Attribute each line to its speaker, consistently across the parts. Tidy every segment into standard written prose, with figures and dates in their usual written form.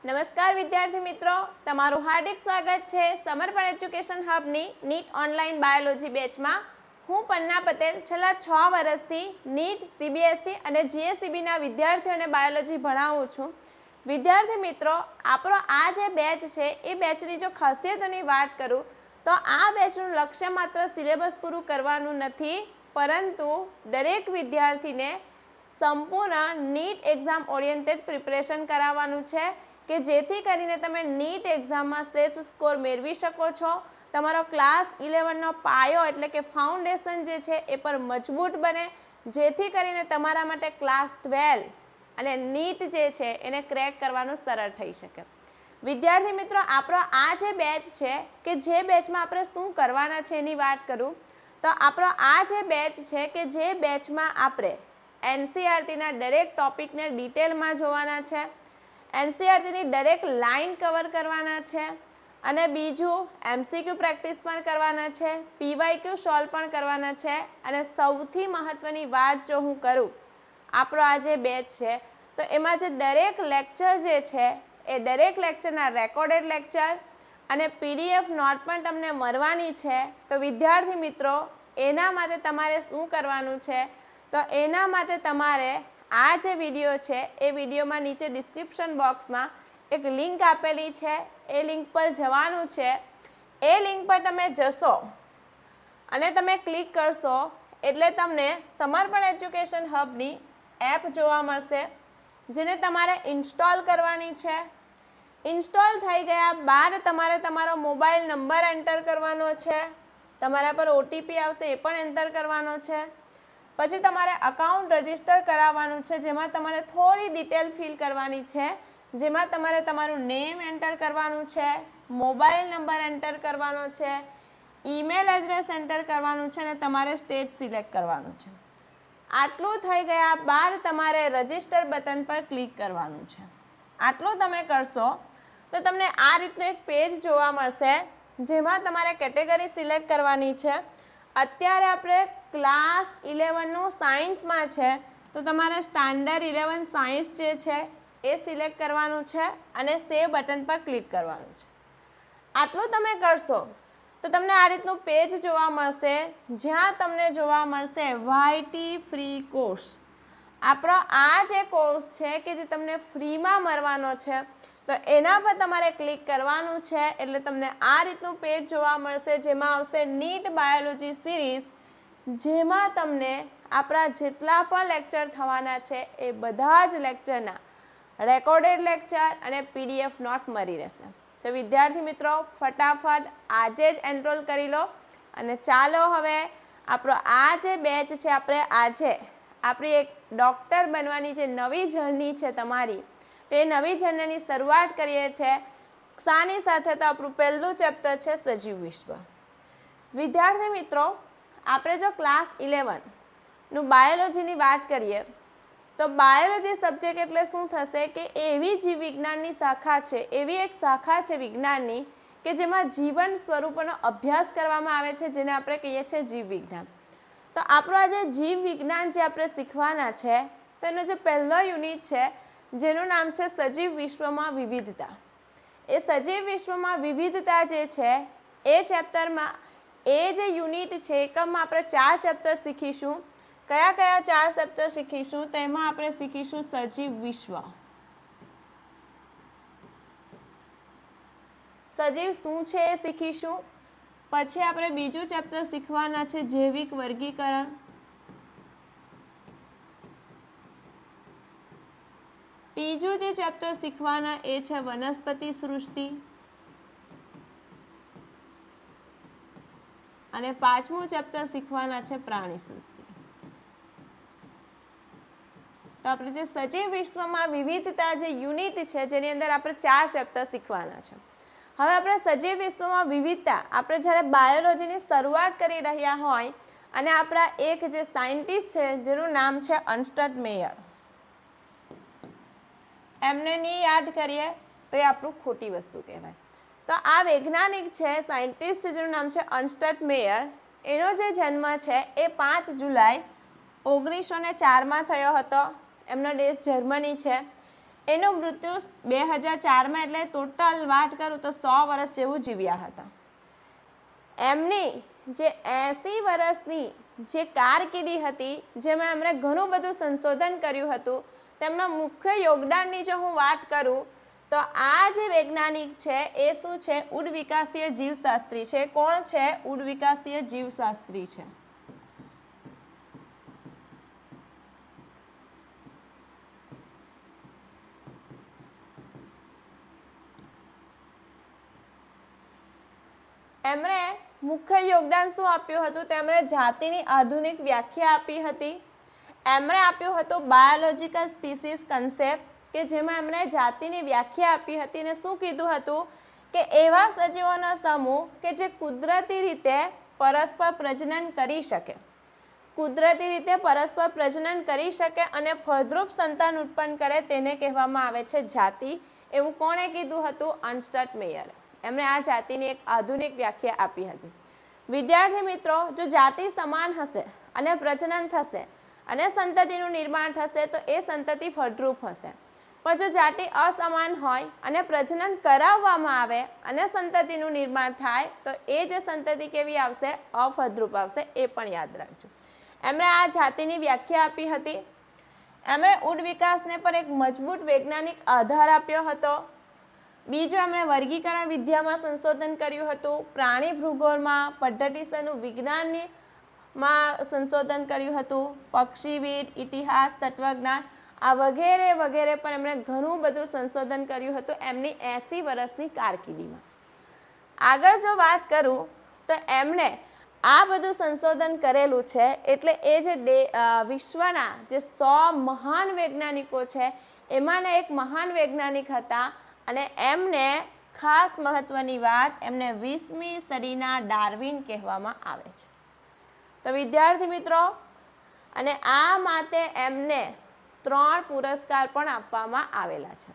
Speaker 1: નમસ્કાર વિદ્યાર્થી મિત્રો, તમારું હાર્દિક સ્વાગત છે સમર્પણ એજ્યુકેશન હબની નીટ ઓનલાઈન બાયોલોજી બેચમાં. હું પન્ના પટેલ છેલ્લા 6 વર્ષથી નીટ, સીબીએસઈ અને જીએસઈબીના વિદ્યાર્થીઓને બાયોલોજી ભણાવું છું. વિદ્યાર્થી મિત્રો, આપણો આ જે બેચ છે એ બેચની જો ખાસિયતોની વાત કરું તો આ બેચનું લક્ષ્ય માત્ર સિલેબસ પૂરું કરવાનું નથી, પરંતુ દરેક વિદ્યાર્થીને સંપૂર્ણ નીટ એક્ઝામ ઓરિએન્ટેડ પ્રિપરેશન કરાવવાનું છે કે જેથી કરીને તમે નીટ એક્ઝામમાં શ્રેષ્ઠ સ્કોર મેળવી શકો છો. તમારો ક્લાસ 11નો પાયો એટલે કે ફાઉન્ડેશન જે છે એ પર મજબૂત બને, જેથી કરીને તમારા માટે ક્લાસ 12 અને નીટ જે છે એને ક્રેક કરવાનું સરળ થઈ શકે. વિદ્યાર્થી મિત્રો, આપણો આ જે બેચ છે કે જે બેચમાં આપણે શું કરવાના છે એની વાત કરું તો આપણો આ જે બેચ છે કે જે બેચમાં આપણે એનસીઈઆરટીના દરેક ટોપિકને ડિટેલમાં જોવાના છે, એનસીઈઆરટીની દરેક લાઇન કવર કરવાના છે અને બીજું એમસીક્યુ પ્રેક્ટિસ પણ કરવાના છે, પીવાયક્યુ સોલ્વ પણ કરવાના છે. અને સૌથી મહત્ત્વની વાત જો હું કરું આપણો આ જે બેચ છે તો એમાં જે દરેક લેક્ચર જે છે એ દરેક લેક્ચરના રેકોર્ડેડ લેક્ચર અને પીડીએફ નોટ પણ તમને મળવાની છે. તો વિદ્યાર્થી મિત્રો, એના માટે તમારે શું કરવાનું છે તો એના માટે તમારે આ જે વિડીયો છે એ વિડીયોમાં નીચે ડિસ્ક્રિપ્શન બોક્સમાં એક લિંક આપેલી છે, એ લિંક પર જવાનું છે. એ લિંક પર તમે જશો અને તમે ક્લિક કરશો એટલે તમને સમર્પણ એજ્યુકેશન હબની એપ જોવા મળશે, જેને તમારે ઇન્સ્ટોલ કરવાની છે. ઇન્સ્ટોલ થઈ ગયા બાદ તમારે તમારો મોબાઈલ નંબર એન્ટર કરવાનો છે, તમારા પર ઓટીપી આવશે એ પણ એન્ટર કરવાનો છે. પછી તમારે અકાઉન્ટ રજિસ્ટર કરાવવાનું છે, જેમાં તમારે થોડી ડિટેલ ફિલ કરવાની છે, જેમાં તમારે તમારું નેમ એન્ટર કરવાનું છે, મોબાઈલ નંબર એન્ટર કરવાનો છે, ઈમેલ એડ્રેસ એન્ટર કરવાનું છે અને તમારે સ્ટેટ સિલેક્ટ કરવાનું છે. આટલું થઈ ગયા બાદ તમારે રજિસ્ટર બટન પર ક્લિક કરવાનું છે. આટલું તમે કરશો તો તમને આ રીતનું એક પેજ જોવા મળશે, જેમાં તમારે કેટેગરી સિલેક્ટ કરવાની છે. અત્યારે આપણે ક્લાસ 11નું સાયન્સમાં છે તો તમારે સ્ટાન્ડર્ડ 11 સાયન્સ જે છે એ સિલેક્ટ કરવાનું છે અને સેવ બટન પર ક્લિક કરવાનું છે. આટલું તમે કરશો તો તમને આ રીતનું પેજ જોવા મળશે, જ્યાં તમને જોવા મળશે વાયટી ફ્રી કોર્સ. આપણો આ જે કોર્સ છે કે જે તમને ફ્રીમાં મળવાનો છે તો એના પર તમારે ક્લિક કરવાનું છે, એટલે તમને આ રીતનું પેજ જોવા મળશે, જેમાં આવશે નીટ બાયોલોજી સિરીઝ, જેમાં તમને આપણા જેટલા પણ લેક્ચર થવાના છે એ બધા જ લેક્ચરના રેકોર્ડેડ લેક્ચર અને પીડીએફ નોટ મળી રહેશે. તો વિદ્યાર્થી મિત્રો, ફટાફટ આજે જ એનરોલ કરી લો અને ચાલો હવે આપણો આ જે બેચ છે આપણે આજે આપણી એક ડૉક્ટર બનવાની જે નવી જર્ની છે તમારી, તે નવી જર્નીની શરૂઆત કરીએ છીએ. શાની સાથે તો આપણું પહેલું ચેપ્ટર છે સજીવ વિશ્વ. વિદ્યાર્થી મિત્રો, આપણે જો ક્લાસ 11નું બાયોલોજીની વાત કરીએ તો બાયોલોજી સબ્જેક્ટ એટલે શું થશે કે એવી જીવ વિજ્ઞાનની શાખા છે, એવી એક શાખા છે વિજ્ઞાનની કે જેમાં જીવન સ્વરૂપોનો અભ્યાસ કરવામાં આવે છે, જેને આપણે કહીએ છીએ જીવ વિજ્ઞાન. તો આપણું આ જે જીવ વિજ્ઞાન જે આપણે શીખવાના છે તો એનો જે પહેલો યુનિટ છે જેનું નામ છે સજીવ વિશ્વમાં વિવિધતા. એ સજીવ વિશ્વમાં વિવિધતા જે છે એ ચેપ્ટરમાં એ જે યુનિટ છે એકમમાં આપણે 4 ચેપ્ટર શીખીશું. કયા કયા 4 ચેપ્ટર શીખીશું? તો એમાં આપણે શીખીશું સજીવ વિશ્વ, સજીવ શું છે એ શીખીશું. પછી આપણે બીજું ચેપ્ટર શીખવાના છે જૈવિક વર્ગીકરણ. ત્રીજું જે ચેપ્ટર શીખવાના એ છે વનસ્પતિ સૃષ્ટિ અને પાંચમું ચેપ્ટર શીખવાના છે પ્રાણી સૃષ્ટિ. તો આપણે જે સજીવ વિશ્વમાં વિવિધતા જે યુનિટ છે જેની અંદર આપણે 4 ચેપ્ટર શીખવાના છે. હવે આપણે સજીવ વિશ્વમાં વિવિધતા આપણે જ્યારે બાયોલોજીની શરૂઆત કરી રહ્યા હોય અને આપણા એક જે સાયન્ટિસ્ટ છે જેનું નામ છે અર્ન્સ્ટ મેયર, એમને નહીં યાદ કરીએ તો એ આપણું ખોટી વસ્તુ કહેવાય. તો આ વૈજ્ઞાનિક છે, સાયન્ટિસ્ટ છે જેનું નામ છે અર્ન્સ્ટ મેયર. એનો જે જન્મ છે એ 5 જુલાઈ 1904માં થયો હતો. એમનો દેશ જર્મની છે. એનું મૃત્યુ 2004માં, એટલે ટોટલ વાત કરું તો 100 વર્ષ જેવું જીવ્યા હતા. એમની જે 80 વર્ષની જે કારકિર્દી હતી, જેમાં એમણે ઘણું બધું સંશોધન કર્યું હતું, તેમના મુખ્ય યોગદાનની જો હું વાત કરું તો આ જે વૈજ્ઞાનિક છે એ શું છે? ઉડવિકાસીય જીવશાસ્ત્રી છે. કોણ છે? ઉડવિકાસીય જીવશાસ્ત્રી છે. એમણે મુખ્ય યોગદાન શું આપ્યું હતું? તેમણે જાતિની આધુનિક વ્યાખ્યા આપી હતી. એમણે આપ્યું હતું બાયોલોજિકલ સ્પીસીસ કન્સેપ્ટ, કે જેમાં એમણે જાતિની વ્યાખ્યા આપી હતી અને શું કીધું હતું કે એવા સજીવોનો સમૂહ કે જે કુદરતી રીતે પરસ્પર પ્રજનન કરી શકે, કુદરતી રીતે પરસ્પર પ્રજનન કરી શકે અને ફળદ્રુપ સંતાન ઉત્પન્ન કરે, તેને કહેવામાં આવે છે જાતિ. એવું કોણે કીધું હતું? અર્નસ્ટ મેયરે. એમણે આ જાતિની એક આધુનિક વ્યાખ્યા આપી હતી. વિદ્યાર્થી મિત્રો, જો જાતિ સમાન હશે અને પ્રજનન થશે અને સંતતિનું નિર્માણ થશે તો એ સંતતિ ફળદ્રુપ હશે. પણ જો જાતિ અસમાન હોય અને પ્રજનન કરાવવામાં આવે અને સંતતિનું નિર્માણ થાય તો એ જે સંતતિ કેવી આવશે? અફળદ્રુપ આવશે. એ પણ યાદ રાખજો. એમણે આ જાતિની વ્યાખ્યા આપી હતી. એમણે ઊંડ વિકાસને પર એક મજબૂત વૈજ્ઞાનિક આધાર આપ્યો હતો. બીજું, એમણે વર્ગીકરણ વિદ્યામાં સંશોધન કર્યું હતું. પ્રાણી ભૂગોળમાં, પદ્ધતિસરનું વિજ્ઞાનમાં સંશોધન કર્યું હતું. પક્ષીવિદ, ઇતિહાસ, તત્વજ્ઞાન આ વગેરે વગેરે પર એમણે ઘણું બધું સંશોધન કર્યું હતું એમની 80 વર્ષની કારકિર્દીમાં. આગળ જો વાત કરું તો એમણે આ બધું સંશોધન કરેલું છે, એટલે એ જે વિશ્વના જે 100 મહાન વૈજ્ઞાનિકો છે એમાંના એક મહાન વૈજ્ઞાનિક હતા. અને એમને ખાસ મહત્વની વાત, એમને 20મી સદીના ડાર્વિન કહેવામાં આવે છે. તો વિદ્યાર્થી મિત્રો, અને આ માટે એમને 3 પુરસ્કાર પણ આપવામાં આવેલા છે.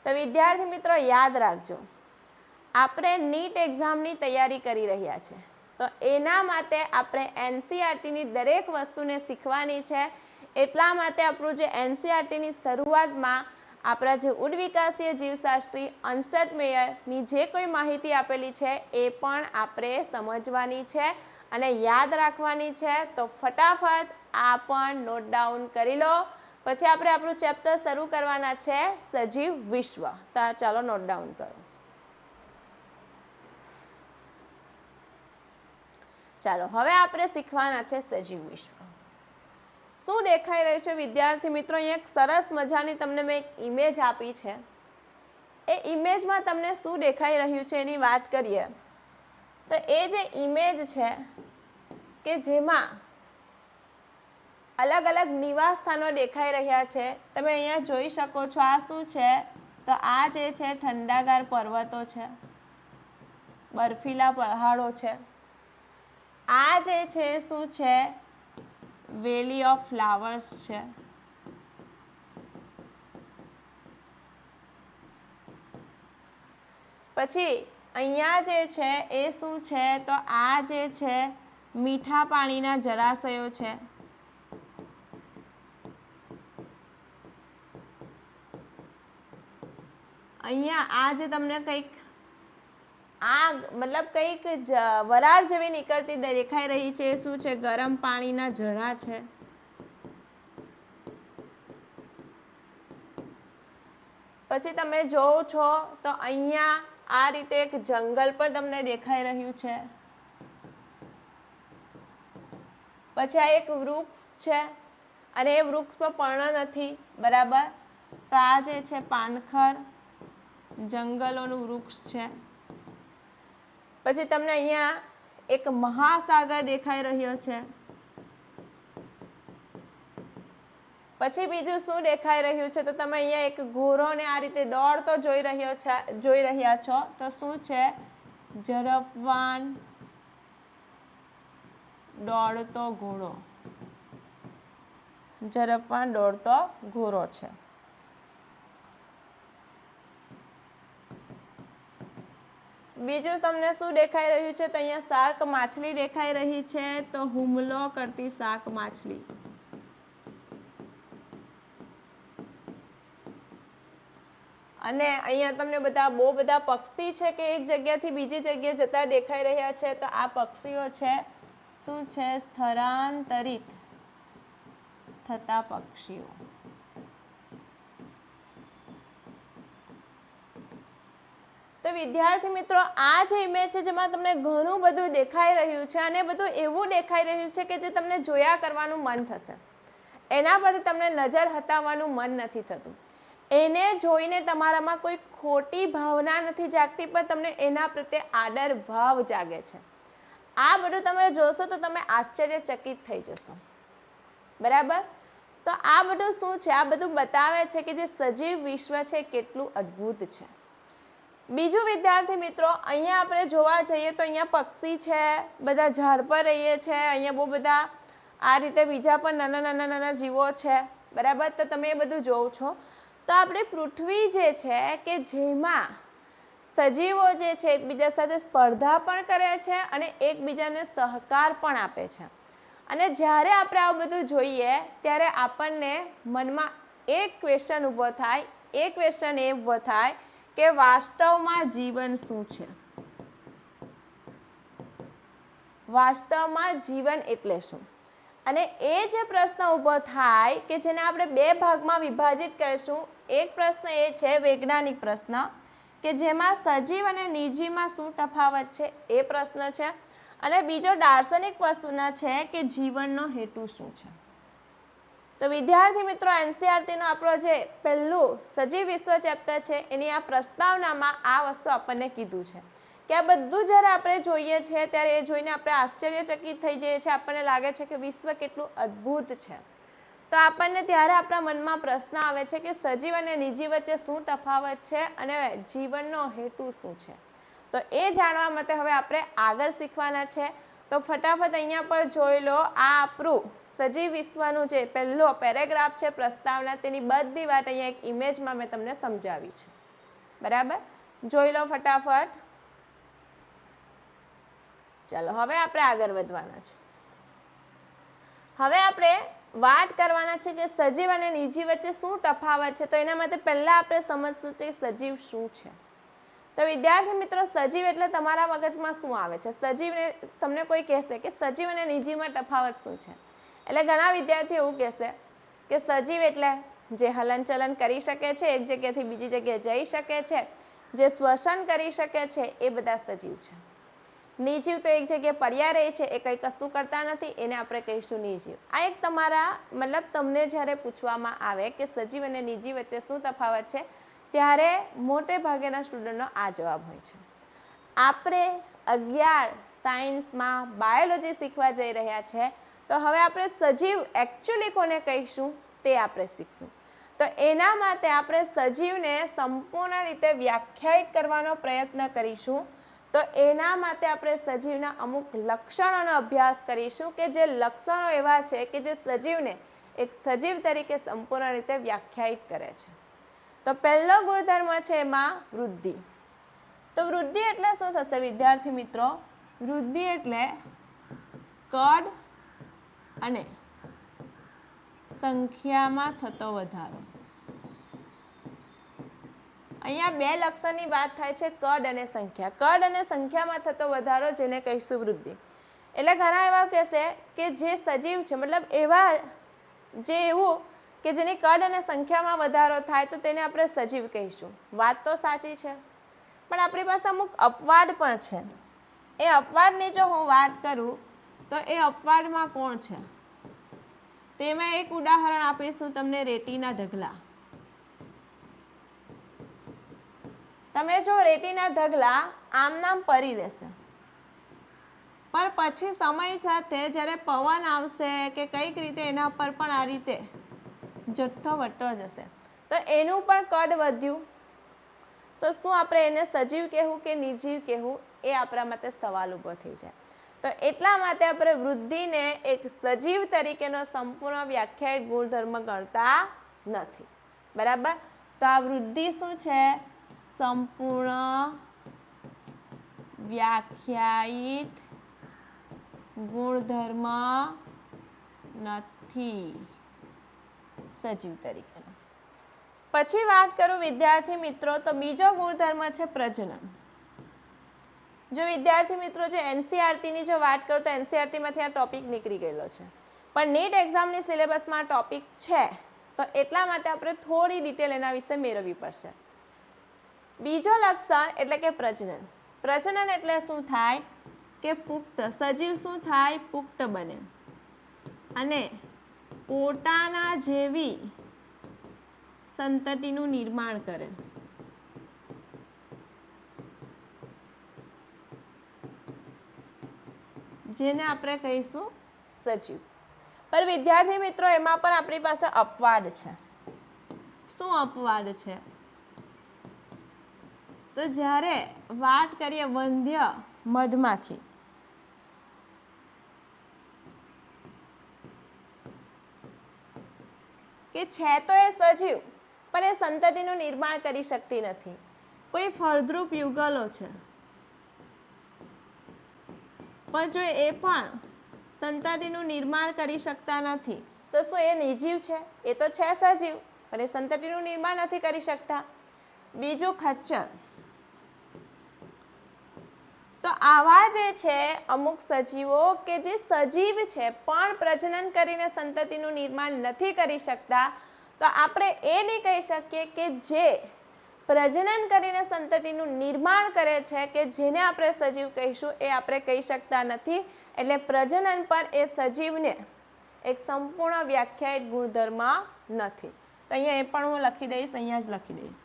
Speaker 1: તો વિદ્યાર્થી મિત્રો યાદ રાખજો, આપણે નીટ એક્ઝામની તૈયારી કરી રહ્યા છે તો એના માટે આપણે એનસીઈઆરટીની દરેક વસ્તુને શીખવાની છે. એટલા માટે આપણું જે એનસીઈઆરટીની શરૂઆતમાં આપણા જે ઉડવિકાસીય જીવશાસ્ત્રી અર્નસ્ટ મેયરની જે કોઈ માહિતી આપેલી છે એ પણ આપણે સમજવાની છે અને યાદ રાખવાની છે. તો ફટાફટ આ પણ નોટ ડાઉન કરી લો. પછી આપણે આપણું ચેપ્ટર શરૂ કરવાના છે સજીવ વિશ્વ. તો ચાલો નોટ ડાઉન કરો. ચાલો હવે આપણે શીખવાના છે સજીવ વિશ્વ. શું દેખાઈ રહ્યું છે વિદ્યાર્થી મિત્રો? અહીંયા એક સરસ મજાની તમને મેં એક ઇમેજ આપી છે. એ ઇમેજમાં તમને શું દેખાઈ રહ્યું છે એની વાત કરીએ તો એ જે ઇમેજ છે કે જેમાં અલગ અલગ નિવાસ સ્થાનો દેખાઈ રહ્યા છે. તમે અહીંયા જોઈ શકો છો. આ શું છે? તો આ જે છે ઠંડાગાર પર્વતો છે, બર્ફીલા પહાડો છે. આ જે છે શું છે? વેલી ઓફ ફ્લાવર્સ છે. પછી અહીંયા જે છે એ શું છે? તો આ જે છે મીઠા પાણીના જળાશયો છે. અહીંયા આ જે તમને કંઈક આ મતલબ કંઈક વરાળ જેવી નીકળતી દેખાઈ રહી છે, એ શું છે? ગરમ પાણીના ઝરણા છે. પછી તમે જોવો છો તો અહીંયા આ રીતે એક જંગલ પણ તમને દેખાઈ રહ્યું છે. પછી આ એક વૃક્ષ છે અને એ વૃક્ષ પર પર્ણ નથી, બરાબર? તો આ જે છે પાનખર જંગલોનું વૃક્ષ છે. પછી તમને અહીંયા એક મહાસાગર દેખાઈ રહ્યો છે. પછી બીજું શું દેખાઈ રહ્યું છે? તો તમે અહીંયા એક ઘોડોને આ રીતે દોડતો જોઈ રહ્યા છો. તો શું છે? ઝડપવાન દોડતો ઘોડો. ઝડપવાન દોડતો ઘોડો છે. બીજું તમને શું દેખાઈ રહ્યું છે? તો અહીંયા શાર્ક માછલી દેખાઈ રહી છે. તો હુમલો કરતી શાર્ક માછલી. અને અહીંયા તમને બહુ બધા પક્ષી છે કે એક જગ્યાથી બીજી જગ્યાએ જતા દેખાઈ રહ્યા છે. તો આ પક્ષીઓ છે શું છે? સ્થળાંતરિત થતા પક્ષીઓ. તો વિદ્યાર્થી મિત્રો, આ જે ઇમેજ છે જેમાં તમને ઘણું બધું દેખાઈ રહ્યું છે અને બધું એવું દેખાઈ રહ્યું છે કે જે તમને જોયા કરવાનું મન થશે. એના પરથી તમને નજર હટાવવાનું મન નથી થતું. એને જોઈને તમારામાં કોઈ ખોટી ભાવના નથી જાગતી, પણ તમને એના પ્રત્યે આદર ભાવ જાગે છે. આ બધું તમે જોશો તો તમે આશ્ચર્યચકિત થઈ જશો. બરાબર? તો આ બધું શું છે? આ બધું બતાવે છે કે જે સજીવ વિશ્વ છે કેટલું અદ્ભુત છે. બીજું વિદ્યાર્થી મિત્રો, અહીંયા આપણે જોવા જઈએ તો અહીંયા પક્ષી છે, બધા ઝાડ પર રહીએ છે, અહીંયા બહુ બધા આ રીતે બીજા પણ નાના જીવો છે. બરાબર? તો તમે એ બધું જોવો છો. તો આપણી પૃથ્વી જે છે કે જેમાં સજીવો જે છે એકબીજા સાથે સ્પર્ધા પણ કરે છે અને એકબીજાને સહકાર પણ આપે છે. અને જ્યારે આપણે આ બધું જોઈએ ત્યારે આપણને મનમાં એક ક્વેશ્ચન ઊભો થાય. એ ક્વેશ્ચન એ ઊભો થાય કે વાસ્તવમાં જીવન શું છે? વાસ્તવમાં જીવન એટલે શું? અને એ જે પ્રશ્ન ઊભો થાય કે જેને આપણે બે ભાગમાં વિભાજિત કરીશું. એક પ્રશ્ન એ છે વૈજ્ઞાનિક પ્રશ્ન કે જેમાં સજીવ અને નિર્જીવમાં શું તફાવત છે, એ પ્રશ્ન છે. અને બીજો દાર્શનિક પ્રશ્ન છે કે જીવનનો હેતુ શું છે. તો વિદ્યાર્થી મિત્રો, એનસીઈઆરટીનો આપણો જે પહેલું સજીવ વિશ્વ ચેપ્ટર છે એની આ પ્રસ્તાવનામાં આ વસ્તુ આપણને કીધું છે કે આ બધું જ્યારે આપણે જોઈએ છીએ ત્યારે એ જોઈને આપણે આશ્ચર્યચકિત થઈ જઈએ છીએ. આપણને લાગે છે કે વિશ્વ કેટલું અદ્ભુત છે. તો આપણને ત્યારે આપણા મનમાં પ્રશ્ન આવે છે કે સજીવ અને નિર્જીવ વચ્ચે શું તફાવત છે અને જીવનનો હેતુ શું છે. તો એ જાણવા માટે હવે આપણે આગળ શીખવાના છે. તો ફટાફટ અહીંયા પર જોઈ લો. આ આપણું સજીવ વિશ્વનું જે પહેલો પેરેગ્રાફ છે પ્રસ્તાવના, તેની બધી વાત અહીંયા એક ઇમેજમાં મેં તમને સમજાવી છે. બરાબર? જોઈ લો ફટાફટ. ચાલો હવે આપણે આગળ વધવાના છે. હવે આપણે વાત કરવાના છે કે સજીવ અને નિર્જીવ વચ્ચે શું તફાવત છે. તો એના માટે પહેલા આપણે સમજશું કે સજીવ શું છે. તો વિદ્યાર્થી મિત્રો, સજીવ એટલે તમારા મગજમાં શું આવે છે? સજીવને તમને કોઈ કહેશે કે સજીવ અને નિર્જીવમાં તફાવત શું છે, એટલે ઘણા વિદ્યાર્થીઓ એવું કહેશે કે સજીવ એટલે જે હલનચલન કરી શકે છે, એક જગ્યાથી બીજી જગ્યાએ જઈ શકે છે, જે શ્વસન કરી શકે છે, એ બધા સજીવ છે. નિર્જીવ તો એક જગ્યાએ પડ્યા રહે છે, એ કંઈ કશું કરતા નથી, એને આપણે કહીશું નિર્જીવ. આ એક તમારા તમને જ્યારે પૂછવામાં આવે કે સજીવ અને નિર્જીવ વચ્ચે શું તફાવત છે ત્યારે મોટે ભાગેના સ્ટુડન્ટનો આ જવાબ હોય છે. આપણે 11 સાયન્સમાં બાયોલોજી શીખવા જઈ રહ્યા છે. તો હવે આપણે સજીવ એકચ્યુઅલી કોને કહીશું તે આપણે શીખશું. તો એના માટે આપણે સજીવને સંપૂર્ણ રીતે વ્યાખ્યાયિત કરવાનો પ્રયત્ન કરીશું. તો એના માટે આપણે સજીવના અમુક લક્ષણોનો અભ્યાસ કરીશું કે જે લક્ષણો એવા છે કે જે સજીવને એક સજીવ તરીકે સંપૂર્ણ રીતે વ્યાખ્યાયિત કરે છે. તો પહેલો ગુણધર્મ છે એમાં વૃદ્ધિ. તો વૃદ્ધિ એટલે શું થશે વિદ્યાર્થી મિત્રો? વૃદ્ધિ એટલે કદ અને સંખ્યામાં થતો વધારો. અહીંયા બે લક્ષણની વાત થાય છે, કદ અને સંખ્યા. કદ અને સંખ્યામાં થતો વધારો જેને કહીશું વૃદ્ધિ. એટલે ઘણા એવા કહેશે કે જે સજીવ છે, મતલબ એવું કે જેની કદ અને સંખ્યામાં વધારો થાય તો તેને આપણે સજીવ કહીશું. વાત તો સાચી છે, પણ આપણી પાસે અમુક અપવાદ પણ છે. એ અપવાદની જો હું વાત કરું તો એ અપવાદમાં કોણ છે તેમાં એક ઉદાહરણ આપીશું તમને, રેતીના ઢગલા. તમે જો રેતીના ઢગલા આમ નામ પડી રહેશે, પણ પછી સમય સાથે જ્યારે પવન આવશે કે કંઈક રીતે એના પર પણ આ રીતે જથ્થો વધતો જશે તો એનું પણ કદ વધ્યું. તો શું આપણે એને સજીવ કહેવું કે નિર્જીવ કહેવું, એ આપણા માટે સવાલ ઊભો થઈ જાય. તો એટલા માટે આપણે વૃદ્ધિને એક સજીવ તરીકેનો સંપૂર્ણ વ્યાખ્યાયિત ગુણધર્મ ગણતા નથી. બરાબર? તો આ વૃદ્ધિ શું છે? સંપૂર્ણ વ્યાખ્યાયિત ગુણધર્મ નથી સજીવ તરીકેનો. પછી વાત કરું વિદ્યાર્થી મિત્રો તો બીજો ગુણધર્મ છે પ્રજનન. જો વિદ્યાર્થી મિત્રો જે એનસીઆરટીની જો વાત કરું તો એનસીઆરટીમાંથી આ ટોપિક નીકળી ગયેલો છે, પણ નીટ એક્ઝામની સિલેબસમાં ટોપિક છે તો એટલા માટે આપણે થોડી ડિટેલ એના વિશે મેળવવી પડશે. બીજો લક્ષણ એટલે કે પ્રજનન. પ્રજનન એટલે શું થાય કે પુખ્ત સજીવ શું થાય, પુખ્ત બને અને પોતાના જેવી સંતતિનું નિર્માણ કરે. જેને આપણે કહીશું સજીવ. પર વિદ્યાર્થી મિત્રો એમાં પણ આપણી પાસે અપવાદ છે. શું અપવાદ છે? તો જ્યારે વાત કરીએ વંધ્ય મધમાખી, કે છે તો એ સજીવ પણ એ સંતતિનું નિર્માણ કરી શકતી નથી. કોઈ ફળદ્રુપ યુગલો છે પણ જો એ પણ સંતતિનું નિર્માણ કરી શકતા નથી તો શું એ નિર્જીવ છે? એ તો છે સજીવ પણ એ સંતતિનું નિર્માણ નથી કરી શકતા. બીજું ખચ્ચર. તો આવા જે છે અમુક સજીવો કે જે સજીવ છે પણ પ્રજનન કરીને સંતતિનું નિર્માણ નથી કરી શકતા, તો આપણે એ નહીં કહી શકીએ કે જે પ્રજનન કરીને સંતતિનું નિર્માણ કરે છે કે જેને આપણે સજીવ કહીશું એ આપણે કહી શકતા નથી. એટલે પ્રજનન પર એ સજીવને એક સંપૂર્ણ વ્યાખ્યાયિત ગુણધર્મ નથી. તો અહીંયા એ પણ હું લખી દઈશ, અહીંયા જ લખી દઈશ.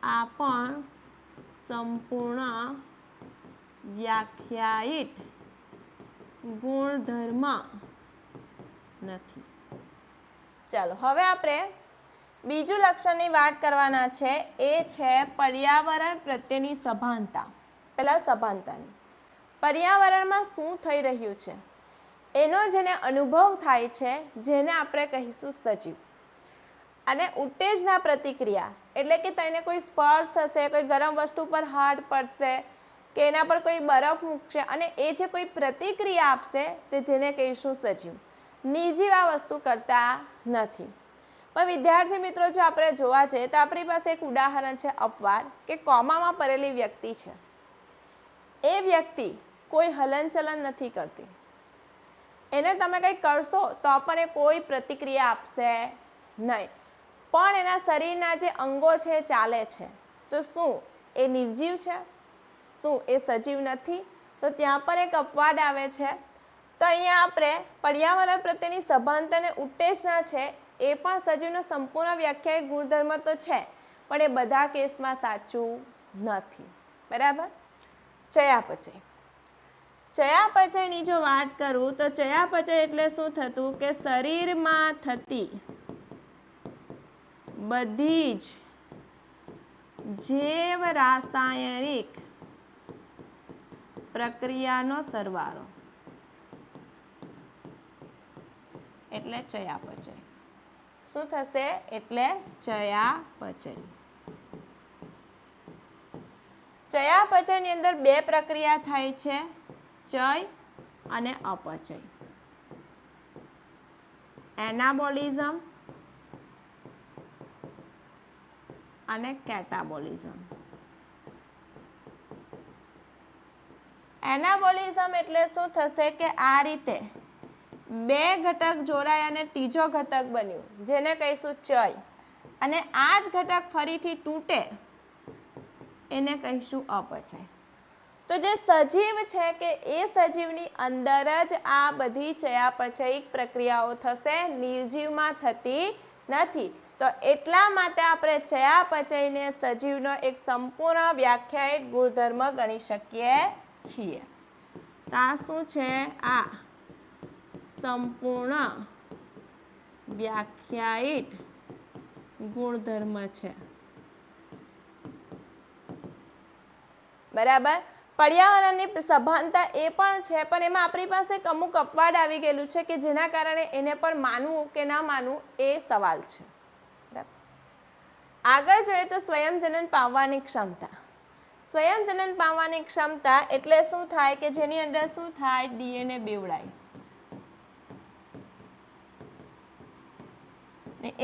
Speaker 1: આ પણ સંપૂર્ણ વ્યાખ્યાયિત ગુણધર્મ નથી. ચાલો હવે આપણે બીજું લક્ષણની વાત કરવાના છે, એ છે પર્યાવરણ પ્રત્યેની સભાનતા. પહેલા સભાનતાની. પર્યાવરણમાં શું થઈ રહ્યું છે એનો જેને અનુભવ થાય છે જેને આપણે કહીશું સજીવ. અને ઉત્તેજના પ્રતિક્રિયા એટલે કે તેને કોઈ સ્પર્શ થશે, કોઈ ગરમ વસ્તુ પર હાથ પડશે કે એના પર કોઈ બરફ મૂકશે અને એ જે કોઈ પ્રતિક્રિયા આપશે તે જેને કહીશું સજીવ. નિર્જીવ આ વસ્તુ કરતા નથી. પણ વિદ્યાર્થી મિત્રો જો આપણે જોવા જઈએ તો આપણી પાસે એક ઉદાહરણ છે અપવાદ, કે કોમામાં પડેલી વ્યક્તિ છે. એ વ્યક્તિ કોઈ હલનચલન નથી કરતી. એને તમે કંઈ કરશો તો પણ એ કોઈ પ્રતિક્રિયા આપશે નહીં, પણ એના શરીરના જે અંગો છે એ ચાલે છે. તો શું એ નિર્જીવ છે? શું એ સજીવ નથી? તો ત્યાં પણ એક અપવાદ આવે છે. તો અહીંયા આપણે પર્યાવરણ પ્રત્યેની સભાનતા અને ઉત્તેજના છે એ પણ સજીવનો સંપૂર્ણ વ્યાખ્યાયિત ગુણધર્મ તો છે, પણ એ બધા કેસમાં સાચું નથી. બરાબર. ચયાપચય. ચયાપચયની જો વાત કરું તો ચયાપચય એટલે શું થતું કે શરીરમાં થતી બધી જ જૈવ રાસાયણિક પ્રક્રિયાનો સરવાળો એટલે ચયાપચય. શું થશે? એટલે ચયાપચય. ચયાપચયની અંદર બે પ્રક્રિયા થાય છે, ચય અને અપચય. એનાબોલિઝમ અને કેટાબોલિઝમ. એનાબોલિઝમ એટલે શું થશે કે આ રીતે બે ઘટક જોડાય અને ત્રીજો ઘટક બન્યું જેને કહીશું ચય, અને આ જ ઘટક ફરીથી તૂટે એને કહીશું અપચય. તો જે સજીવ છે કે એ સજીવની અંદર જ આ બધી ચયાપચયિક પ્રક્રિયાઓ થશે, નિર્જીવમાં થતી નથી. તો એટલા માટે આપણે ચયાપચયને સજીવનો એક સંપૂર્ણ વ્યાખ્યાયિત ગુણધર્મ ગણી શકીએ છીએ. તો આ શું છે? આ સંપૂર્ણ વ્યાખ્યાયિત ગુણધર્મ છે. બરાબર. પર્યાવરણની સભાનતા એ પણ છે, પણ એમાં આપણી પાસે અમુક અપવાદ આવી ગયેલું છે કે જેના કારણે એને પણ માનવું કે ના માનવું એ સવાલ છે. આગળ જોઈએ તો સ્વયંજનન પામવાની ક્ષમતા. સ્વયંજનન પામવાની ક્ષમતા એટલે શું થાય કે જેની અંદર શું થાય? ડીએનએ બેવડાય.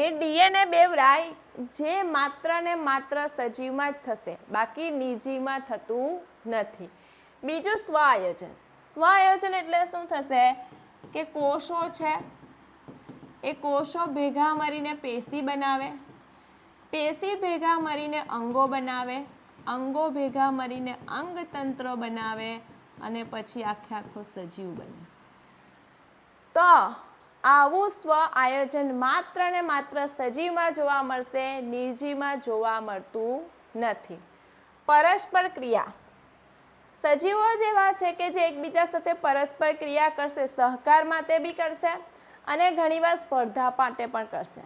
Speaker 1: એ ડીએનએ બેવરાય જે માત્ર ને માત્ર સજીવમાં જ થશે, બાકી નિર્જીવમાં થતું નથી. બીજું સ્વઆયોજન. સ્વઆયોજન એટલે શું થશે કે કોષો છે એ કોષો ભેગા મળીને પેશી બનાવે, પેશી ભેગા મળીને અંગો બનાવે, અંગો ભેગા મળીને અંગતંત્ર બનાવે અને પછી આખો સજીવ બને. તો આવું સ્વ આયોજન માત્ર ને માત્ર સજીવમાં જોવા મળશે, નિર્જીવમાં જોવા મળતું નથી. પરસ્પર ક્રિયા. સજીવો જેવા છે કે જે એકબીજા સાથે પરસ્પર ક્રિયા કરશે, સહકાર માટે બી કરશે અને ઘણીવાર સ્પર્ધા માટે પણ કરશે.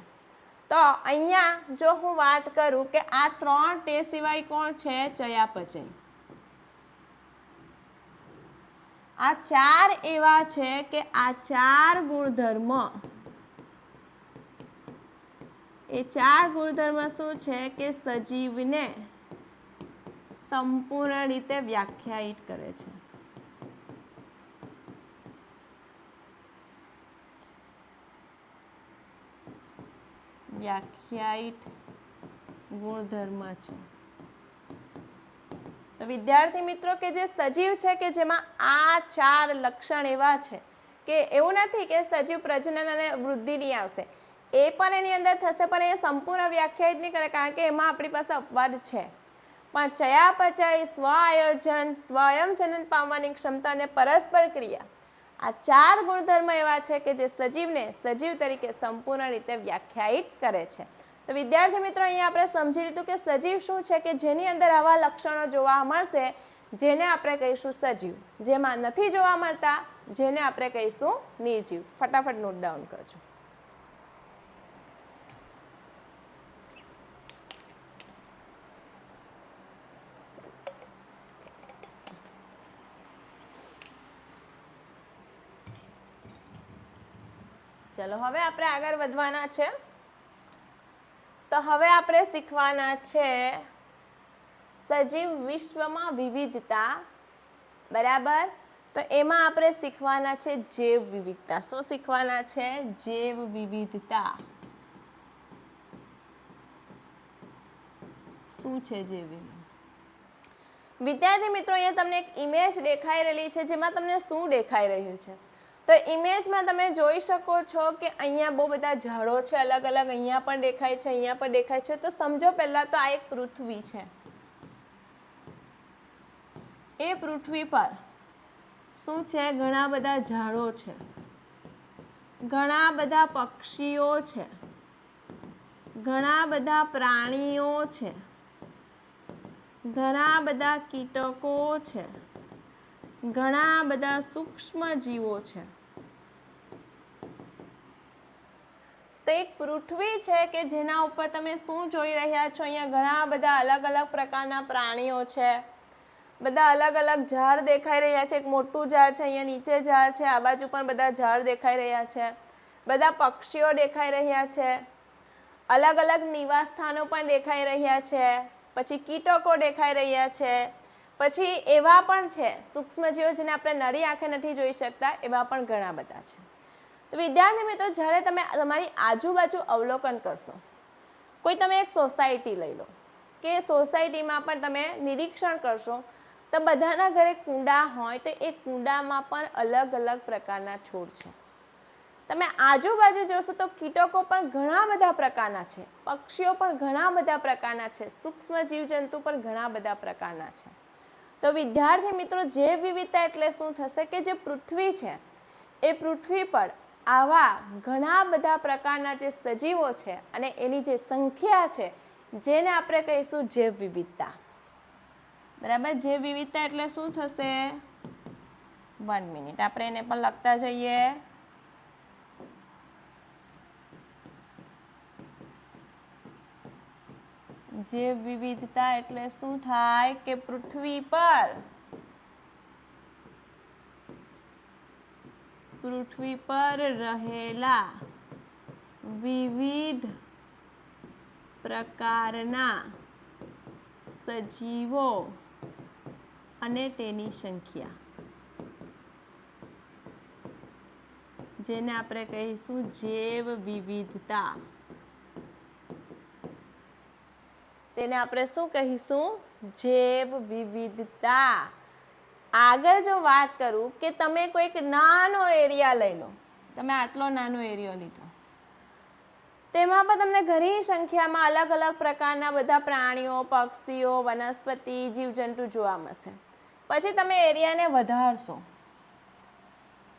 Speaker 1: તો અહીંયા જો હું વાત કરું કે આ 3 તે સિવાય કોણ છે? ચયાપચય. આ 4 એવા છે કે આ 4 ગુણધર્મ, એ 4 ગુણધર્મ શું છે કે સજીવને સંપૂર્ણ રીતે વ્યાખ્યાયિત કરે છે. વ્યાખ્યાયિત ગુણધર્મ છે. તો વિદ્યાર્થી મિત્રો કે જે સજીવ છે કે જેમાં આ 4 લક્ષણ એવા છે કે એવું નથી કે સજીવ પ્રજનન અને વૃદ્ધિ નહીં આવશે, એ પણ એની અંદર થશે, પણ એ સંપૂર્ણ વ્યાખ્યાયિત નહીં કરે કારણ કે એમાં આપણી પાસે અપવાદ છે. પણ ચયાપચય, સ્વ આયોજન, સ્વયં જનન પામવાની ક્ષમતા અને પરસ્પર ક્રિયા, આ 4 ગુણધર્મ એવા છે કે જે સજીવને સજીવ તરીકે સંપૂર્ણ રીતે વ્યાખ્યાયિત કરે છે. તો વિદ્યાર્થી મિત્રો અહીંયા આપણે સમજી લીધું કે સજીવ શું છે કે જેની અંદર આવા લક્ષણો જોવા મળશે, જેને આપણે કહીશું સજીવ. જેમાં નથી જોવા મળતા જેને આપણે કહીશું નિર્જીવ. ફટાફટ નોટ ડાઉન કરજો. ચલો હવે આપણે આગળ વધવાના છે. તો હવે આપણે શીખવાના છે સજીવ વિશ્વમાં વિવિધતા, બરાબર. તો એમાં આપણે શીખવાના છે જૈવ વિવિધતા. શું શીખવાના છે? જૈવ વિવિધતા. શું છે જૈવ વિવિધતા? વિદ્યાર્થી મિત્રો અહીંયા તમને એક ઇમેજ દેખાઈ રહેલી છે, જેમાં તમને શું દેખાઈ રહ્યું છે? તો ઇમેજમાં તમે જોઈ શકો છો કે અહીંયા બહુ બધા ઝાડો છે, અલગ અલગ અહીંયા પણ દેખાય છે, અહીંયા પણ દેખાય છે. તો સમજો પહેલાં તો આ એક પૃથ્વી છે. એ પૃથ્વી પર શું છે? ઘણા બધા ઝાડો છે, ઘણા બધા પક્ષીઓ છે, ઘણા બધા પ્રાણીઓ છે, ઘણા બધા કીટકો છે, ઘણા બધા સૂક્ષ્મ જીવો છે. તો એક પૃથ્વી છે કે જેના ઉપર તમે શું જોઈ રહ્યા છો? અહીંયા ઘણા બધા અલગ અલગ પ્રકારના પ્રાણીઓ છે, બધા અલગ અલગ ઝાડ દેખાઈ રહ્યા છે. એક મોટું ઝાડ છે, અહીંયા નીચે ઝાડ છે, આ બાજુ પણ બધા ઝાડ દેખાઈ રહ્યા છે, બધા પક્ષીઓ દેખાઈ રહ્યા છે, અલગ અલગ નિવાસ સ્થાનો પણ દેખાઈ રહ્યા છે, પછી કીટકો દેખાઈ રહ્યા છે, પછી એવા પણ છે સૂક્ષ્મજીવો જેને આપણે નરી આંખે નથી જોઈ શકતા, એવા પણ ઘણા બધા છે. તો વિદ્યાર્થી મિત્રો જ્યારે તમે તમારી આજુબાજુ અવલોકન કરશો, કોઈ તમે એક સોસાયટી લઈ લો કે સોસાયટીમાં પણ તમે નિરીક્ષણ કરશો તો બધાના ઘરે કુંડા હોય, તો એ કુંડામાં પણ અલગ અલગ પ્રકારના છોડ છે. તમે આજુબાજુ જોશો તો કીટકો પણ ઘણા બધા પ્રકારના છે, પક્ષીઓ પણ ઘણા બધા પ્રકારના છે, સૂક્ષ્મ જીવજંતુ પણ ઘણા બધા પ્રકારના છે. તો વિદ્યાર્થી મિત્રો જૈવ વિવિધતા એટલે શું થશે કે જે પૃથ્વી છે એ પૃથ્વી પર આવા ઘણા બધા પ્રકારના જે સજીવો છે અને એની જે સંખ્યા છે જેને આપણે કહીશું જૈવ વિવિધતા, બરાબર. જૈવ વિવિધતા એટલે શું થશે? 1 મિનિટ આપણે એને પણ લખતા જઈએ. જૈવ વિવિધતા એટલે શું થાય કે પૃથ્વી પર રહેલા વિવિધ પ્રકારના સજીવો અને તેની સંખ્યા, જેને આપણે કહીશું જૈવ વિવિધતા. તેને આપણે શું કહીશું? જૈવ વિવિધતા. આગળ જો વાત કરું કે તમે કોઈક નાનો એરિયા લઈ લો, તમે આટલો નાનો એરિયો લીધો, તેમાં પણ તમને ઘણી સંખ્યામાં અલગ અલગ પ્રકારના બધા પ્રાણીઓ, પક્ષીઓ, વનસ્પતિ, જીવજંતુ જોવા મળશે. પછી તમે એરિયાને વધારશો,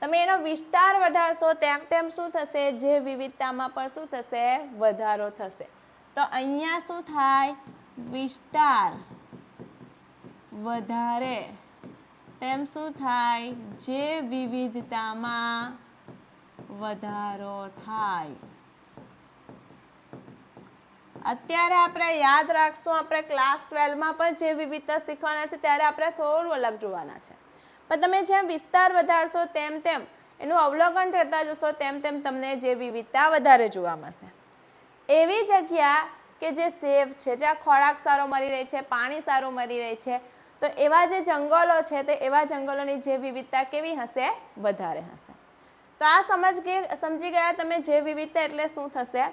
Speaker 1: તમે એનો વિસ્તાર વધારશો, તેમ તેમ શું થશે? જે વિવિધતામાં પણ શું થશે? વધારો થશે. તો અહીંયા શું થાય? વિસ્તાર વધારે તેમ શું થાય? જે વિવિધતામાં વધારો થાય. અત્યારે આપણે યાદ રાખશું, આપણે ક્લાસ 12માં પણ જે વિવિધતા શીખવાના છે ત્યારે આપણે થોડું અલગ જોવાના છે. પણ તમે જેમ વિસ્તાર વધારશો તેમ તેમ એનું અવલોકન કરતા જશો તેમ તેમ તમને જે વિવિધતા વધારે જોવા મળશે. એવી જગ્યા કે જે સેફ છે, જ્યાં ખોરાક સારો મળી રહે છે, પાણી સારું મળી રહે છે, તો એવા જે જંગલો છે તે એવા જંગલોની જે વિવિધતા કેવી હશે? વધારે હશે. તો આ સમજી ગયા તમે જે વિવિધતા એટલે શું થશે?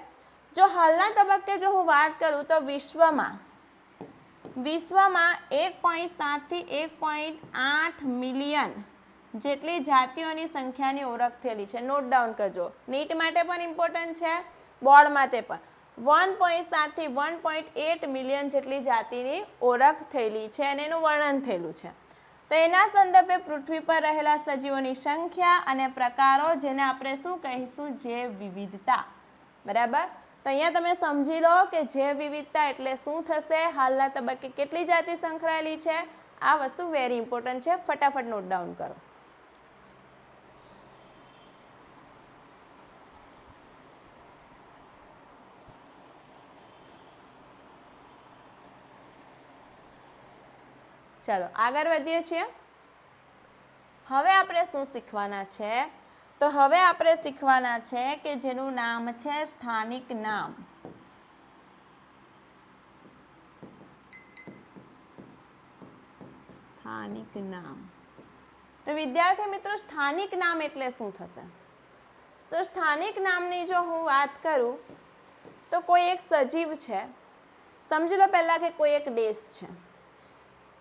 Speaker 1: જો હાલના તબક્કે જો હું વાત કરું તો વિશ્વમાં 1.7 થી 1.8 મિલિયન જેટલી જાતિઓની સંખ્યાની ઓળખ થયેલી છે. નોટ ડાઉન કરજો, નીટ માટે પણ ઇમ્પોર્ટન્ટ છે, બોર્ડ માટે પણ. 1.7 થી 1.8 મિલિયન જેટલી જાતિની ઓળખ થયેલી છે અને એનું વર્ણન થયેલું છે. તો એના સંદર્ભે પૃથ્વી પર રહેલા સજીવોની સંખ્યા અને પ્રકારો, જેને આપણે શું કહીશું? જૈવ વિવિધતા. બરાબર? તો અહીંયા તમે સમજી લો કે જૈવ વિવિધતા એટલે શું થશે? હાલના તબક્કે કેટલી જાતિ સંકળાયેલી છે? આ વસ્તુ વેરી ઇમ્પોર્ટન્ટ છે. ફટાફટ નોટ ડાઉન કરો. ચાલો આગળ વધીએ છીએ. હવે આપણે શું શીખવાના છે? તો હવે આપણે શીખવાના છે કે જેનું નામ છે સ્થાનિક નામ. સ્થાનિક નામ. તો વિદ્યાર્થી મિત્રો, સ્થાનિક નામ એટલે શું થશે? તો સ્થાનિક નામની જો હું વાત કરું તો કોઈ એક સજીવ છે, સમજી લો પહેલાં કે કોઈ એક દેશ છે,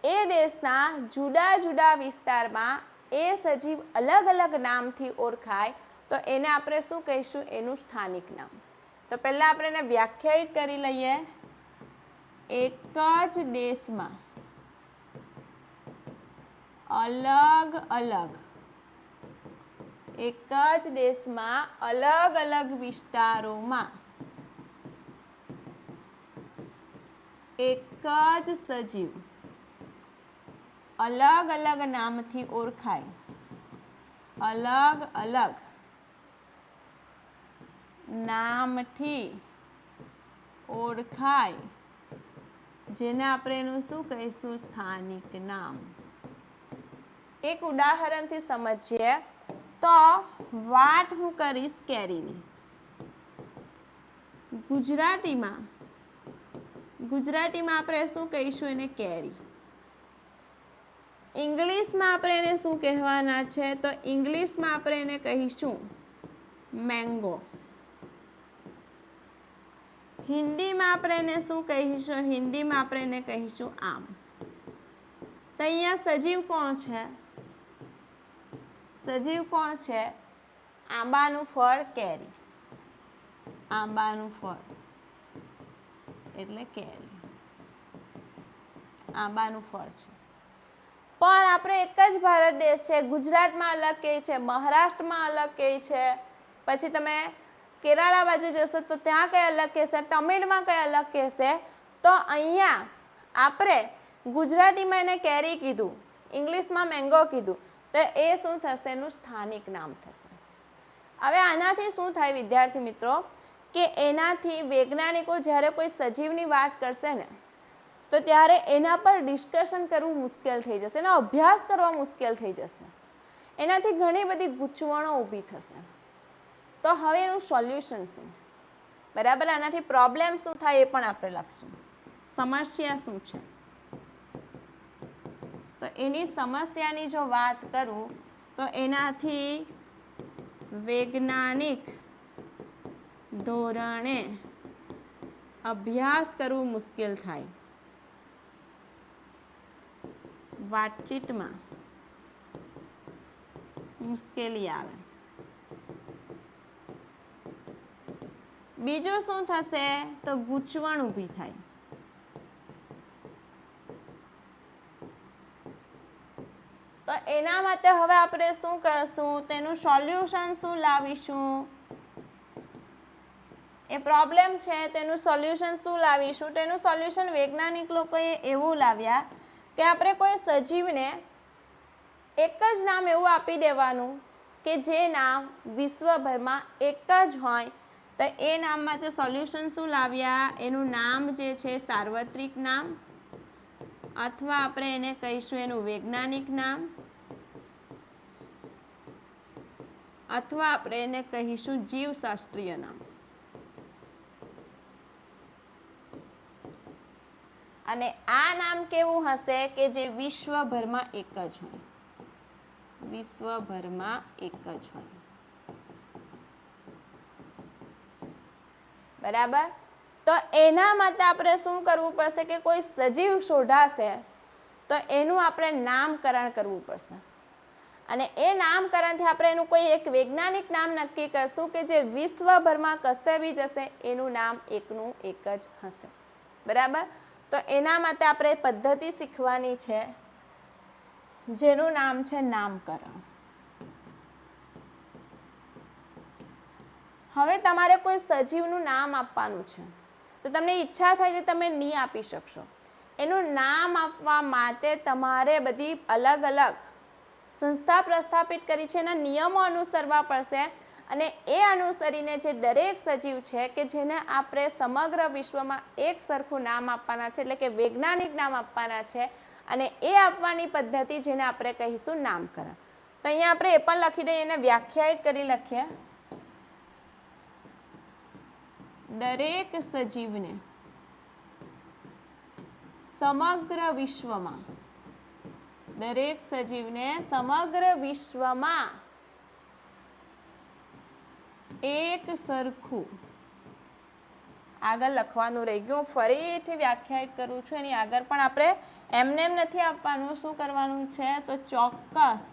Speaker 1: એ દેશના જુદા જુદા વિસ્તારમાં એ સજીવ અલગ અલગ નામથી ઓળખાય તો એને આપણે શું કહીશું? એનું સ્થાનિક નામ. તો પહેલાં આપણે એને વ્યાખ્યાયિત કરી લઈએ. એક જ દેશમાં અલગ અલગ, એક જ દેશમાં અલગ અલગ વિસ્તારોમાં એક જ સજીવ અલગ અલગ નામથી ઓળખાય, અલગ અલગ નામથી ઓળખાય, જેને આપણે એનું શું કહીશું? સ્થાનિક નામ. એક ઉદાહરણથી સમજીએ તો વાત હું કરીશ કેરીની. ગુજરાતીમાં આપણે શું કહીશું? એને કેરી. ઇંગ્લિશમાં આપણે એને શું કહેવાના છે? તો ઇંગ્લિશમાં આપણે એને કહીશું મેંગો. હિન્દીમાં આપણે એને શું કહીશું? હિન્દીમાં આપણે એને કહીશું આમ. તો અહીંયા સજીવ કોણ છે? સજીવ કોણ છે? આંબાનું ફળ કેરી. આંબાનું ફળ એટલે કેરી. આંબાનું ફળ છે. પણ આપણે એક જ ભારત દેશ છે. ગુજરાતમાં અલગ કહે છે, મહારાષ્ટ્રમાં અલગ કહે છે, પછી તમે કેરાલા બાજુ જશો તો ત્યાં કઈ અલગ કહેશે, તમિળમાં કઈ અલગ કહેશે. તો અહીંયા આપણે ગુજરાતીમાં એને કેરી કીધું, ઇંગ્લિશમાં મેંગો કીધું, તો એ શું થશે? એનું સ્થાનિક નામ થશે. હવે આનાથી શું થાય વિદ્યાર્થી મિત્રો? કે એનાથી વૈજ્ઞાનિકો જ્યારે કોઈ સજીવની વાત કરશે ને તો ત્યારે એના પર ડિસ્કશન કરવું મુશ્કેલ થઈ જશે, એનો અભ્યાસ કરવો મુશ્કેલ થઈ જશે. એનાથી ઘણી બધી ગૂંચવણો ઊભી થશે. તો હવે એનું સોલ્યુશન શું? બરાબર, આનાથી પ્રોબ્લેમ શું થાય એ પણ આપણે લખશું. સમસ્યા શું છે? તો એની સમસ્યાની જો વાત કરું તો એનાથી વૈજ્ઞાનિક ધોરણે અભ્યાસ કરવું મુશ્કેલ થાય, વાતચીતમાં મુશ્કેલી આવે. બીજું શું થશે તો ગૂંચવણ ઊભી થાય. તો એના માટે હવે આપણે શું કરશું, તેનું સોલ્યુશન શું લાવીશું, એ પ્રોબ્લેમ છે તેનું સોલ્યુશન શું લાવીશું. તેનું સોલ્યુશન વૈજ્ઞાનિક લોકોએ એવું લાવ્યા કે આપણે કોઈ સજીવને એક જ નામ એવું આપી દેવાનું કે જે નામ વિશ્વભરમાં એક જ હોય. તો એ નામમાં તો સોલ્યુશન શું લાવ્યા, એનું નામ જે છે સાર્વત્રિક નામ, અથવા આપણે એને કહીશું એનું વૈજ્ઞાનિક નામ, અથવા આપણે એને કહીશું જીવશાસ્ત્રીય નામ. અને આ નામ કેવું હશે કે જે વિશ્વભરમાં એક જ હોય, વિશ્વભરમાં એક જ હોય. બરાબર. તો એના માટે આપણે શું કરવું પડશે કે કોઈ સજીવ શોધાશે તો એનું આપણે નામકરણ કરવું પડશે. અને એ નામકરણથી આપણે એનું કોઈ એક વૈજ્ઞાનિક નામ નક્કી કરશું કે જે વિશ્વભરમાં કશે બી જશે એનું નામ એકનું એક જ હશે. બરાબર. તો એના માટે આપણે પદ્ધતિ શીખવાની છે જેનું નામ છે નામકરણ. હવે તમારે કોઈ સજીવનું નામ આપવાનું છે તો તમને ઈચ્છા થાય તો તમે નહીં આપી શકશો. એનું નામ આપવા માટે તમારે બધી અલગ અલગ સંસ્થા પ્રસ્થાપિત કરી છે, એના નિયમો અનુસરવા પડશે. અને એ અનુસરીને જે દરેક સજીવ છે કે જેને આપણે સમગ્ર વિશ્વમાં એક સરખું નામ આપવાના છે, એટલે કે વૈજ્ઞાનિક નામ આપવાના છે. અને એ આપવાની પદ્ધતિ જેને આપણે કહીશું નામકરણ. તો અહીંયા આપણે એ પણ લખી દઈએ, એને વ્યાખ્યાયિત કરી લખીએ. દરેક સજીવને સમગ્ર વિશ્વમાં, દરેક સજીવને સમગ્ર વિશ્વમાં એક સરખું, આગળ લખવાનું રહી ગયું, ફરીથી વ્યાખ્યાયિત કરું છું. એની આગળ પણ આપણે એમને એમ નથી આપવાનું. શું કરવાનું છે તો ચોક્કસ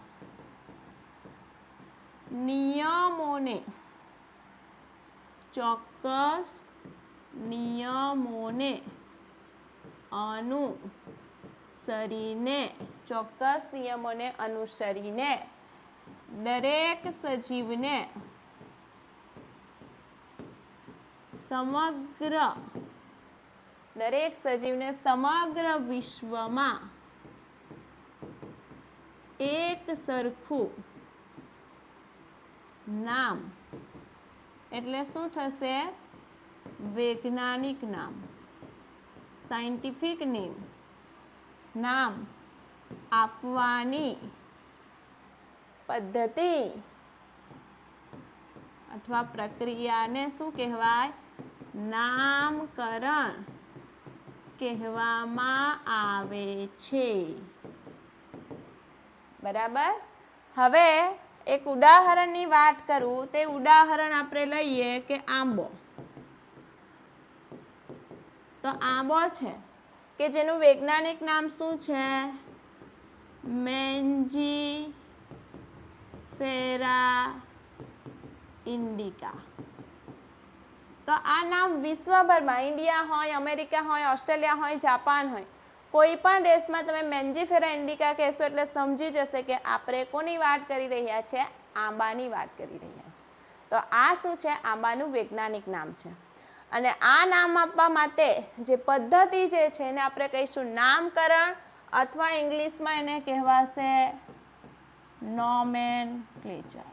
Speaker 1: નિયમોને, ચોક્કસ નિયમોને અનુસરીને, ચોક્કસ નિયમોને અનુસરીને દરેક સજીવને સમગ્ર, દરેક સજીવને સમગ્ર વિશ્વમાં એક સરખું નામ, એટલે શું થશે વૈજ્ઞાનિક નામ, સાયન્ટિફિક નેમ, નામ આપવાની પદ્ધતિ અથવા પ્રક્રિયાને શું કહેવાય, નામકરણ કહેવામાં આવે છે. બરાબર. હવે એક ઉદાહરણની વાત કરું. તે ઉદાહરણ આપણે લઈએ કે આંબો. તો આંબો છે કે જેનું વૈજ્ઞાનિક નામ શું છે, મેન્જીફેરા ઇન્ડિકા. તો આ નામ વિશ્વભરમાં, ઇન્ડિયા હોય, અમેરિકા હોય, ઓસ્ટ્રેલિયા હોય, જાપાન હોય, કોઈ પણ દેશમાં તમે મેન્જીફેરા ઇન્ડિકા કહેશો એટલે સમજી જશે કે આપણે કોની વાત કરી રહ્યા છે, આંબાની વાત કરી રહ્યા છે. તો આ શું છે, આંબાનું વૈજ્ઞાનિક નામ છે. અને આ નામ આપવા માટે જે પદ્ધતિ જે છે એને આપણે કહીશું નામકરણ, અથવા ઇંગ્લિશમાં એને કહેવાશે નોમેનક્લેચર.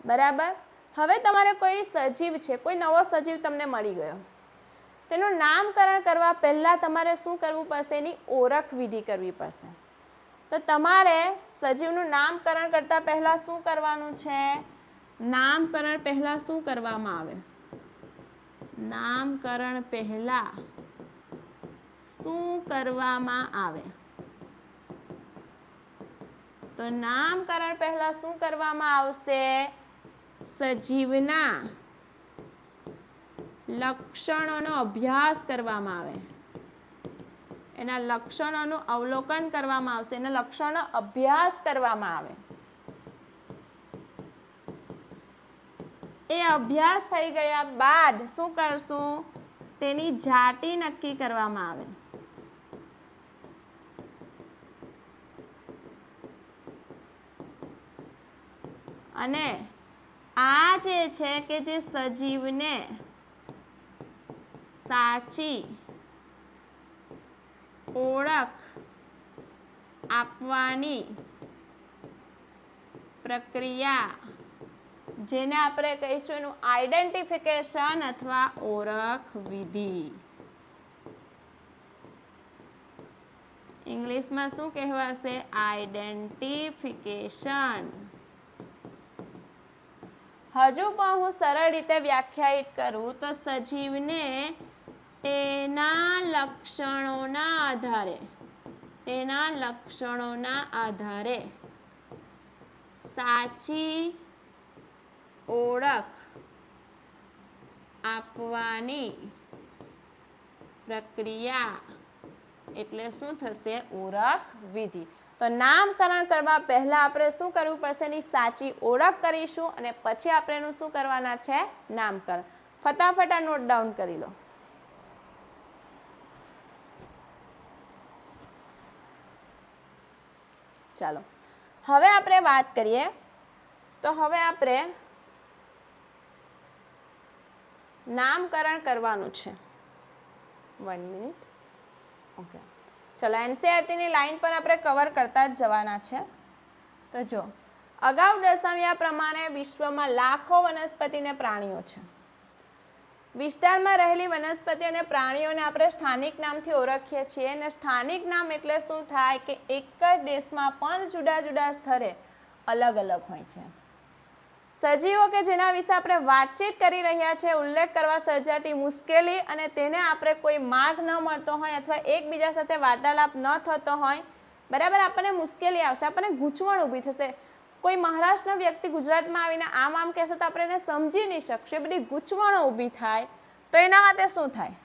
Speaker 1: બરાબર. હવે તમારે કોઈ સજીવ છે, કોઈ નવો સજીવ તમને મળી ગયો, તેનું નામકરણ કરવા પહેલાં તમારે શું કરવું પડશે, એની ઓળખ વિધિ કરવી પડશે. તો તમારે સજીવનું નામકરણ કરતાં પહેલાં શું કરવાનું છે, નામકરણ પહેલાં શું કરવામાં આવે, નામકરણ પહેલાં શું કરવામાં આવે, તો નામકરણ પહેલાં શું કરવામાં આવશે, સજીવના લક્ષણોનો અભ્યાસ કરવામાં આવે, એના લક્ષણોનું અવલોકન કરવામાં આવશે, એના લક્ષણોનો અભ્યાસ કરવામાં આવે. એ અભ્યાસ થઈ ગયા બાદ શું કરશું? તેની જાતિ નક્કી કરવામાં આવે. અને આ જે છે કે જે સજીવને સાચી ઓળખ આપવાની પ્રક્રિયા, જેને આપણે કહીશું એનું આઈડેન્ટિફિકેશન અથવા ઓળખ વિધિ. ઇંગ્લિશમાં શું કહેવાશે? આઈડેન્ટિફિકેશન. હજુ પણ હું સરળ રીતે વ્યાખ્યાયિત કરું તો સજીવને તેના લક્ષણોના આધારે સાચી ઓળખ આપવાની પ્રક્રિયા એટલે શું થશે? ઓળખ વિધિ. તો નામકરણ કરવા પહેલા આપણે શું કરવું પડશે? એની સાચી ઓળખ કરીશું અને પછી આપણે એનું શું કરવાના છે? નામકરણ. ફટાફટ આ નોટ ડાઉન કરી લો. ચાલો હવે આપણે વાત કરીએ તો હવે આપણે નામકરણ કરવાનું છે. 1 મિનિટ. ઓકે, ચલો એનસીઈઆરટીની લાઈન પર આપણે કવર કરતા જ જવાના છે. તો જો અગાઉ દર્શાવ્યા પ્રમાણે વિશ્વમાં લાખો વનસ્પતિ અને પ્રાણીઓ છે. વિસ્તારમાં રહેલી વનસ્પતિ અને પ્રાણીઓને આપણે સ્થાનિક નામથી ઓળખીએ છીએ. અને સ્થાનિક નામ એટલે શું થાય કે એક જ દેશમાં પણ જુદા જુદા સ્થળે અલગ અલગ હોય છે. સજીવો કે જેના વિશે આપણે વાતચીત કરી રહ્યા છીએ, ઉલ્લેખ કરવા સર્જાતી મુશ્કેલી અને તેને આપણે કોઈ માર્ગ ન મળતો હોય અથવા એકબીજા સાથે વાર્તાલાપ ન થતો હોય, બરાબર, આપણને મુશ્કેલી આવશે, આપણને ગૂંચવણ ઊભી થશે. કોઈ મહારાષ્ટ્રનો વ્યક્તિ ગુજરાતમાં આવીને આમ કહેશે તો આપણે એને સમજી નહીં શકશું. એ બધી ગૂંચવણો ઊભી થાય તો એના માટે શું થાય?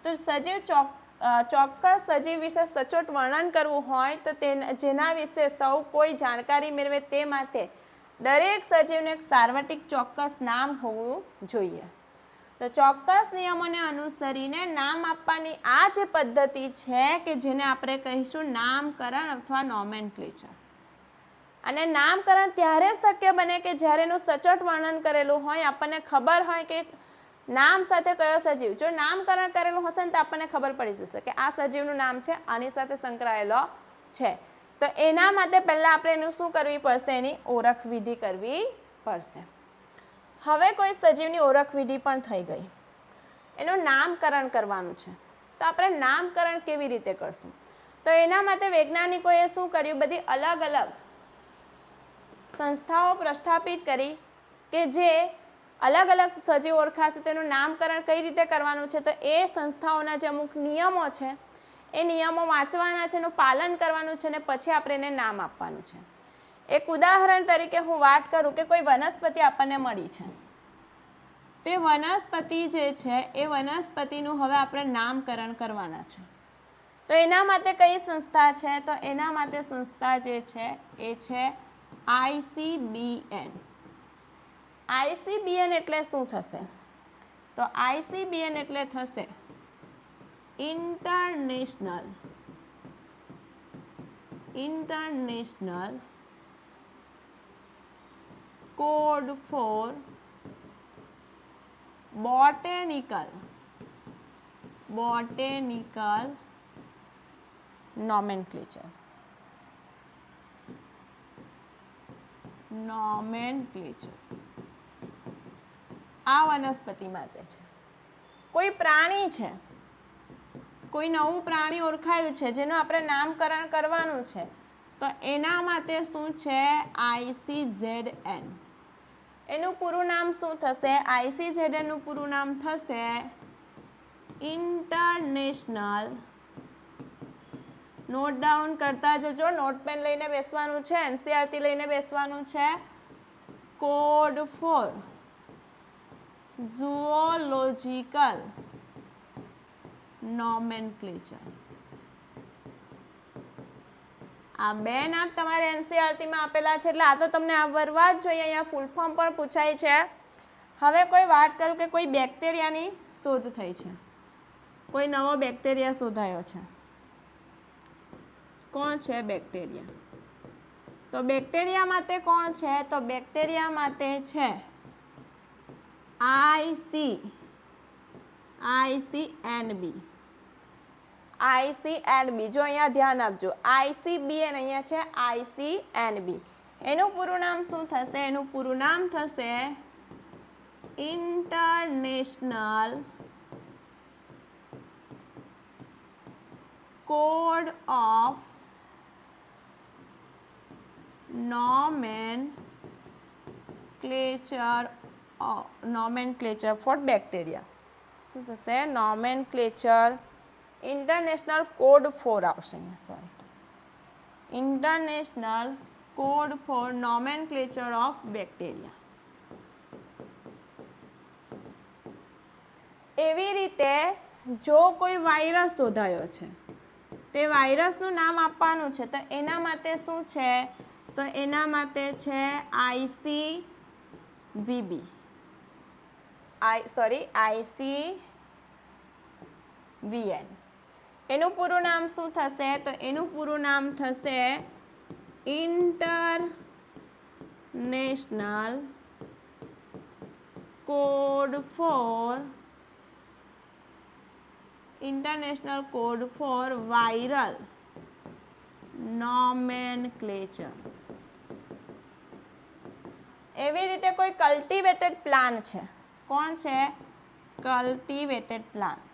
Speaker 1: તો સજીવ ચોક્કસ સજીવ વિશે સચોટ વર્ણન કરવું હોય તો જેના વિશે સૌ કોઈ જાણકારી મેળવે તે માટે દરેક સજીવને એક સાર્વત્રિક ચોક્કસ નામ હોવું જોઈએ. તો ચોક્કસ નિયમોને અનુસરીને નામ આપવાની આ જે પદ્ધતિ છે કે જેને આપણે કહીશું નામકરણ અથવા નોમેનક્લેચર. અને નામકરણ ત્યારે શક્ય બને કે જ્યારે એનું સચોટ વર્ણન કરેલું હોય, આપણને ખબર હોય કે નામ સાથે કયો સજીવ. જો નામકરણ કરેલું હશે ને તો આપણને ખબર પડી જશે કે આ સજીવનું નામ છે, આની સાથે સંકળાયેલો છે. તો એના માટે પહેલાં આપણે એનું શું કરવી પડશે? એની ઓળખ વિધિ કરવી પડશે. હવે કોઈ સજીવની ઓળખ વિધિ પણ થઈ ગઈ, એનું નામકરણ કરવાનું છે. તો આપણે નામકરણ કેવી રીતે કરશું? તો એના માટે વૈજ્ઞાનિકોએ શું કર્યું? બધી અલગ અલગ સંસ્થાઓ પ્રસ્થાપિત કરી કે જે અલગ અલગ સજીવ ઓળખાશે તેનું નામકરણ કઈ રીતે કરવાનું છે. તો એ સંસ્થાઓના જે અમુક નિયમો છે એ નિયમો વાંચવાના છે, એનું પાલન કરવાનું છે અને પછી આપણે એને નામ આપવાનું છે. એક ઉદાહરણ તરીકે હું વાત કરું કે કોઈ વનસ્પતિ આપણને મળી છે. તે વનસ્પતિ જે છે એ વનસ્પતિનું હવે આપણે નામકરણ કરવાના છે. તો એના માટે કઈ સંસ્થા છે? તો એના માટે સંસ્થા જે છે એ છે ICBN. ICBN એટલે શું થશે? તો ICBN એટલે થશે international code four botanical nomenclature. આ વનસ્પતિ માટે છે. કોઈ પ્રાણી છે, કોઈ નવું પ્રાણી ઓળખાયું છે જેનું આપણે નામકરણ કરવાનું છે, તો એના માટે શું છે? ICZN. એનું પૂરું નામ શું થશે? ICZN નું પૂરું નામ થશે ઇન્ટરનેશનલ, નોટ ડાઉન કરતા જજો, નોટ પેન લઈને બેસવાનું છે, એનસીઈઆરટી લઈને બેસવાનું છે, કોડ ફોર ઝૂઓલોજિકલ નોમેનક્લેચર. આ બે નામ તમારે એનસીઈઆરટીમાં આપેલા છે એટલે આ તો તમને આવડવા જ જોઈએ. અહીંયા ફૂલ ફોર્મ પણ પૂછાય છે. હવે કોઈ વાત કરું કે કોઈ બેક્ટેરિયાની શોધ થઈ છે, કોઈ નવો બેક્ટેરિયા શોધાયો છે. કોણ છે બેક્ટેરિયા? તો બેક્ટેરિયા માટે કોણ છે? તો બેક્ટેરિયા માટે છે ICNB. જો અહીંયા ધ્યાન આપજો, ICBN અહીંયા છે ICNB. એનું પૂરું નામ શું થશે? એનું પૂરું નામ થશે international code of nomenclature for bacteria. શું થશે? nomenclature ઇન્ટરનેશનલ કોડ ફોર આવશે અહીંયા, sorry, international code for nomenclature of bacteria. એવી રીતે જો કોઈ વાયરસ શોધાયો છે, તે વાયરસનું નામ આપવાનું છે, તો એના માટે શું છે? તો એના માટે છે ICVN. એનું પૂરું નામ શું થશે? તો એનું પૂરું નામ થશે international code four viral nomenclature. એવી રીતે કોઈ કલ્ટિવેટેડ પ્લાન્ટ છે. કોણ છે? Cultivated plant.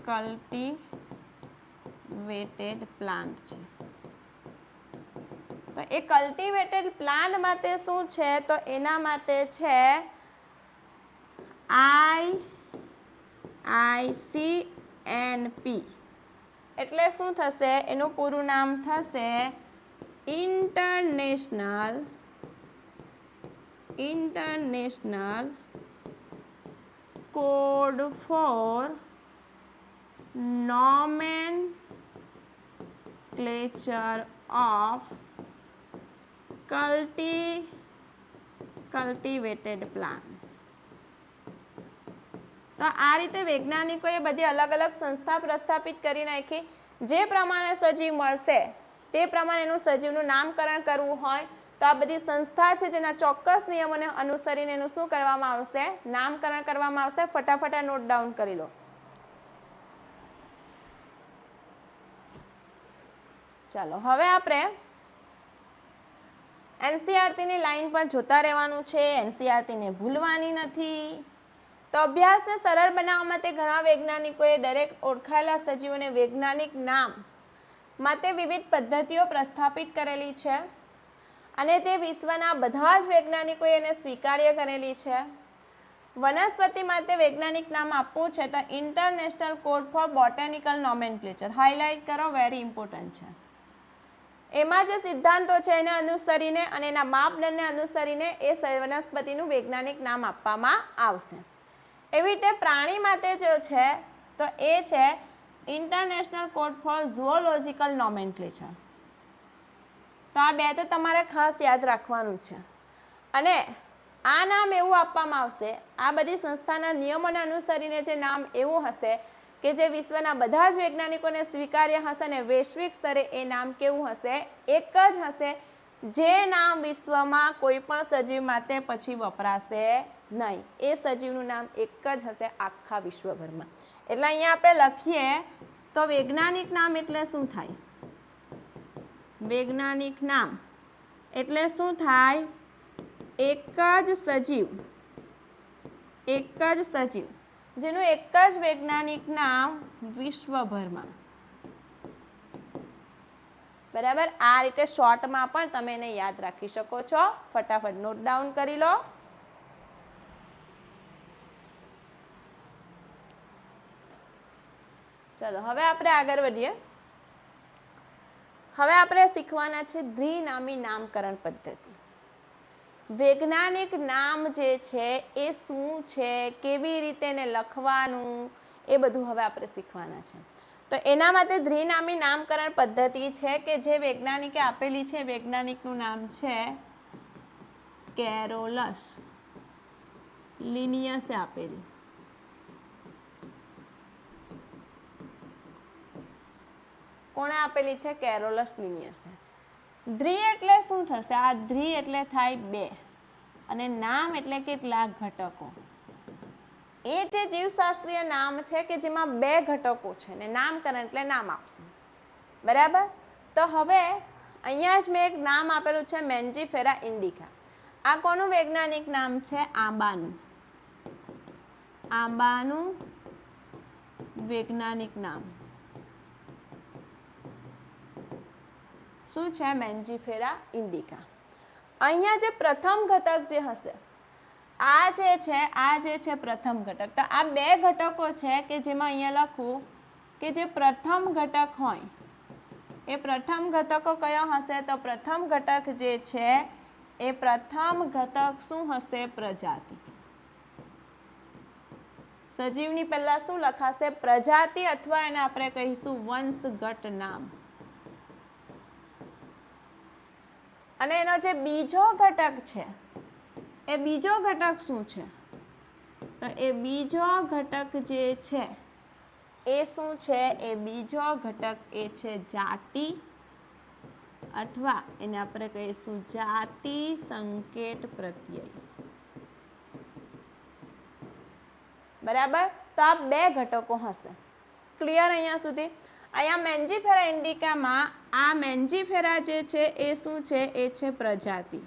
Speaker 1: કલ્ટિવેટેડ પ્લાન્ટ છે. તો એ કલ્ટિવેટેડ પ્લાન્ટ માટે શું છે? તો એના માટે છે ICNP. એટલે શું થશે? એનું પૂરું નામ થશે international code for nomenclature of cultivated plant. તો આ રીતે વૈજ્ઞાનિકોએ બધી અલગ અલગ સંસ્થા પ્રસ્થાપિત કરી નાખી. જે પ્રમાણે સજીવ મળશે તે પ્રમાણે એનું સજીવનું નામકરણ કરવું હોય તો આ બધી સંસ્થા છે જેના ચોક્કસ નિયમોને અનુસરીને એનું શું કરવામાં આવશે? નામકરણ કરવામાં આવશે. ફટાફટ નોટ ડાઉન કરી લો. ચાલો હવે આપણે એનસીઈઆરટીની લાઈન પર જોતા રહેવાનું છે. એનસીઈઆરટીને ભૂલવાની નથી. તો અભ્યાસને સરળ બનાવવા માટે ઘણા વૈજ્ઞાનિકોએ દરેક ઓળખાયેલા સજીવોને વૈજ્ઞાનિક નામ માટે વિવિધ પદ્ધતિઓ પ્રસ્થાપિત કરેલી છે અને તે વિશ્વના બધા જ વૈજ્ઞાનિકોએ એને સ્વીકાર્ય કરેલી છે. વનસ્પતિ માટે વૈજ્ઞાનિક નામ આપવું છે તો international code four botanical nomenclature. Highlight કરો, વેરી ઇમ્પોર્ટન્ટ છે. એમાં જે સિદ્ધાંતો છે એને અનુસરીને અને એના માપદંડને અનુસરીને એ વનસ્પતિનું વૈજ્ઞાનિક નામ આપવામાં આવશે. એવી રીતે પ્રાણી માટે જો છે તો એ છે international code four zoological nomenclature. તો આ બે તો તમારે ખાસ યાદ રાખવાનું છે. અને આ નામ એવું આપવામાં આવશે, આ બધી સંસ્થાના નિયમોને અનુસરીને જે નામ એવું હશે કે જે વિશ્વના બધા જ વૈજ્ઞાનિકોને સ્વીકાર્ય હશે અને વૈશ્વિક સ્તરે એ નામ કેવું હશે? એક જ હશે, જે નામ વિશ્વમાં કોઈ પણ સજીવ માટે પછી વપરાશે નહીં. એ સજીવનું નામ એક જ હશે આખા વિશ્વભરમાં. એટલે અહીંયા આપણે લખીએ તો વૈજ્ઞાનિક નામ એટલે શું થાય? વૈજ્ઞાનિક નામ એટલે શું થાય? એક જ સજીવ જેનું એક જ વૈજ્ઞાનિક નામ વિશ્વભરમાં. બરાબર. આ રીતે શોર્ટમાં પણ તમે એને યાદ રાખી શકો છો. ફટાફટ નોટ ડાઉન કરી લો. ચલો હવે આપણે આગળ વધીએ. હવે આપણે શીખવાના છે દ્વિનામી નામકરણ પદ્ધતિ. વૈજ્ઞાનિક નામ જે છે એ શું છે, કેવી રીતે એને લખવાનું, એ બધું હવે આપણે શીખવાના છે. તો એના માટે દ્વિનામી નામકરણ પદ્ધતિ છે કે જે વૈજ્ઞાનિકે આપેલી છે. વૈજ્ઞાનિકનું નામ છે કેરોલસ લિનિયસે આપેલી. કોણે આપેલી છે? કેરોલસ લિનિયસે. દ્વિ એટલે શું થશે? આ દ્વિ એટલે થાય બે, અને નામ એટલે કેટલા ઘટકો. એ જે જીવશાસ્ત્રીય નામ છે કે જેમાં બે ઘટકો છે ને નામકરણ એટલે નામ આપશે. બરાબર. તો હવે અહીંયા જ મેં એક નામ આપેલું છે મેન્જીફેરા ઇન્ડિકા. આ કોનું વૈજ્ઞાનિક નામ છે? આંબાનું. આંબાનું વૈજ્ઞાનિક નામ શું છે? મેન્જીફેરા ઇન્ડિકા. અહીંયા જે પ્રથમ ઘટક જે હશે, આ જે છે પ્રથમ ઘટક. તો આ બે ઘટકો છે કે જેમાં અહીંયા લખું કે જે પ્રથમ ઘટક હોય એ પ્રથમ ઘટકો કયો હશે? તો પ્રથમ ઘટક જે છે એ પ્રથમ ઘટક શું હશે? પ્રજાતિ. સજીવની પહેલા શું લખાશે? પ્રજાતિ, અથવા એને આપણે કહીશું વંશગત નામ. અને એનો જે બીજો ઘટક છે એ બીજો ઘટક શું છે? તો એ બીજો ઘટક જે છે એ શું છે? એ બીજો ઘટક એ છે જાતિ, અથવા એને આપણે કહીશું જાતિ સંકેત પ્રત્યય. બરાબર. તો આ બે ઘટકો હશે. ક્લિયર અહીંયા સુધી? અહીંયા મેન્જીફેરા ઇન્ડિકામાં આ મેન્જીફેરા જે છે એ શું છે? એ છે પ્રજાતિ,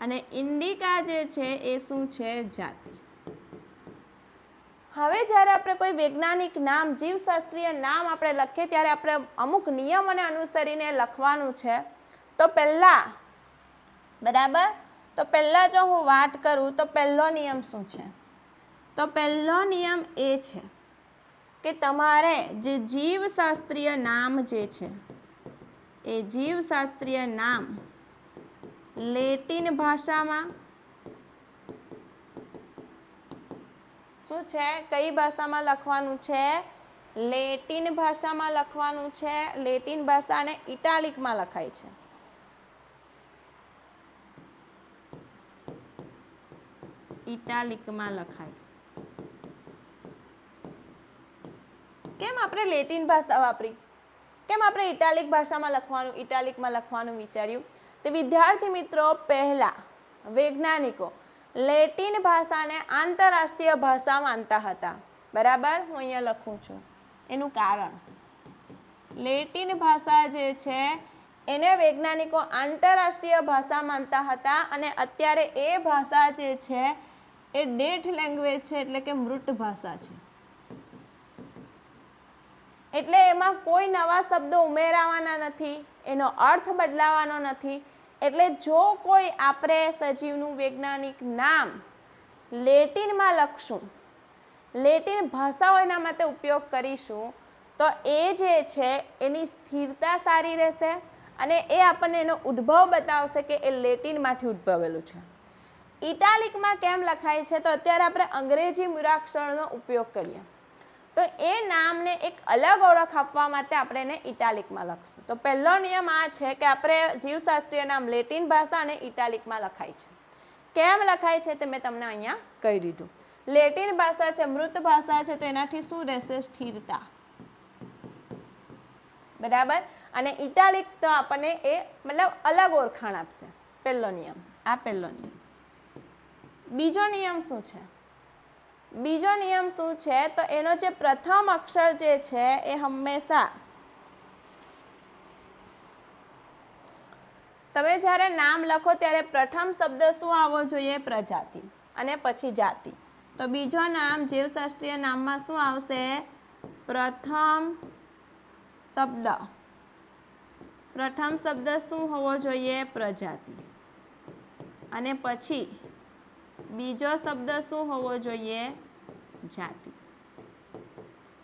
Speaker 1: અને ઇન્ડિકા જે છે એ શું છે? જાતિ. હવે જ્યારે આપણે કોઈ વૈજ્ઞાનિક નામ, જીવશાસ્ત્રીય નામ આપણે લખીએ ત્યારે આપણે અમુક નિયમોને અનુસરીને લખવાનું છે. તો પહેલા, બરાબર, તો પહેલા જો હું વાત કરું તો પહેલો નિયમ શું છે? તો પહેલો નિયમ એ છે કે તમારે જે જીવશાસ્ત્રીય નામ જે છે એ જીવશાસ્ત્રીય નામ લેટિન ભાષામાં શું છે? કઈ ભાષામાં લખવાનું છે? લેટિન ભાષામાં લખવાનું છે. લેટિન ભાષાને ઇટાલિકમાં લખાય છે. ઇટાલિકમાં લખાય. કેમ આપણે લેટિન ભાષા વાપરી? કેમ આપણે ઇટાલિક ભાષામાં લખવાનું, ઇટાલિકમાં લખવાનું વિચાર્યું? તો વિદ્યાર્થી મિત્રો, પહેલા વૈજ્ઞાનિકો લેટિન ભાષાને આંતરરાષ્ટ્રીય ભાષા માનતા હતા. બરાબર. હું અહીંયા લખું છું એનું કારણ. લેટિન ભાષા જે છે એને વૈજ્ઞાનિકો આંતરરાષ્ટ્રીય ભાષા માનતા હતા, અને અત્યારે એ ભાષા જે છે એ ડેડ લેંગ્વેજ છે, એટલે કે મૃત ભાષા છે. એટલે એમાં કોઈ નવા શબ્દો ઉમેરાવાના નથી, એનો અર્થ બદલાવાનો નથી. એટલે જો કોઈ આપણે સજીવનું વૈજ્ઞાનિક નામ લેટિનમાં લખશું, લેટિન ભાષાઓ એના માટે ઉપયોગ કરીશું, તો એ જે છે એની સ્થિરતા સારી રહેશે, અને એ આપણને એનો ઉદ્ભવ બતાવશે કે એ લેટિનમાંથી ઉદ્ભવેલું છે. ઇટાલિકમાં કેમ લખાય છે? તો અત્યારે આપણે અંગ્રેજી મૂળાક્ષરનો ઉપયોગ કરીએ, તો એ નામને એક અલગ ઓળખ આપવા માટે આપણે એને ઇટાલિકમાં લખશું. તો પહેલો નિયમ આ છે કે આપણે જીવશાસ્ત્રીય નામ લેટિન ભાષા અને ઇટાલિકમાં લખાય છે. કેમ લખાય છે તે મેં તમને અહીંયા કહી દીધું. લેટિન ભાષા છે, મૃત ભાષા છે, તો એનાથી શું રહેશે? સ્થિરતા. બરાબર. અને ઇટાલિક તો આપણને એ મતલબ અલગ ઓળખાણ આપશે. પહેલો નિયમ, આ પહેલો નિયમ. બીજો નિયમ શું છે? બીજો નિયમ શું છે? તો એનો જે પ્રથમ અક્ષર જે છે એ હંમેશા, તમે જ્યારે નામ લખો ત્યારે પ્રથમ શબ્દ શું આવવો જોઈએ? પ્રજાતિ, અને પછી જાતિ. તો બીજો નામ જીવશાસ્ત્રીય નામમાં શું આવશે? પ્રથમ શબ્દ. પ્રથમ શબ્દ શું હોવો જોઈએ? પ્રજાતિ, અને પછી બીજો શબ્દ શું હોવો જોઈએ? જાતિ.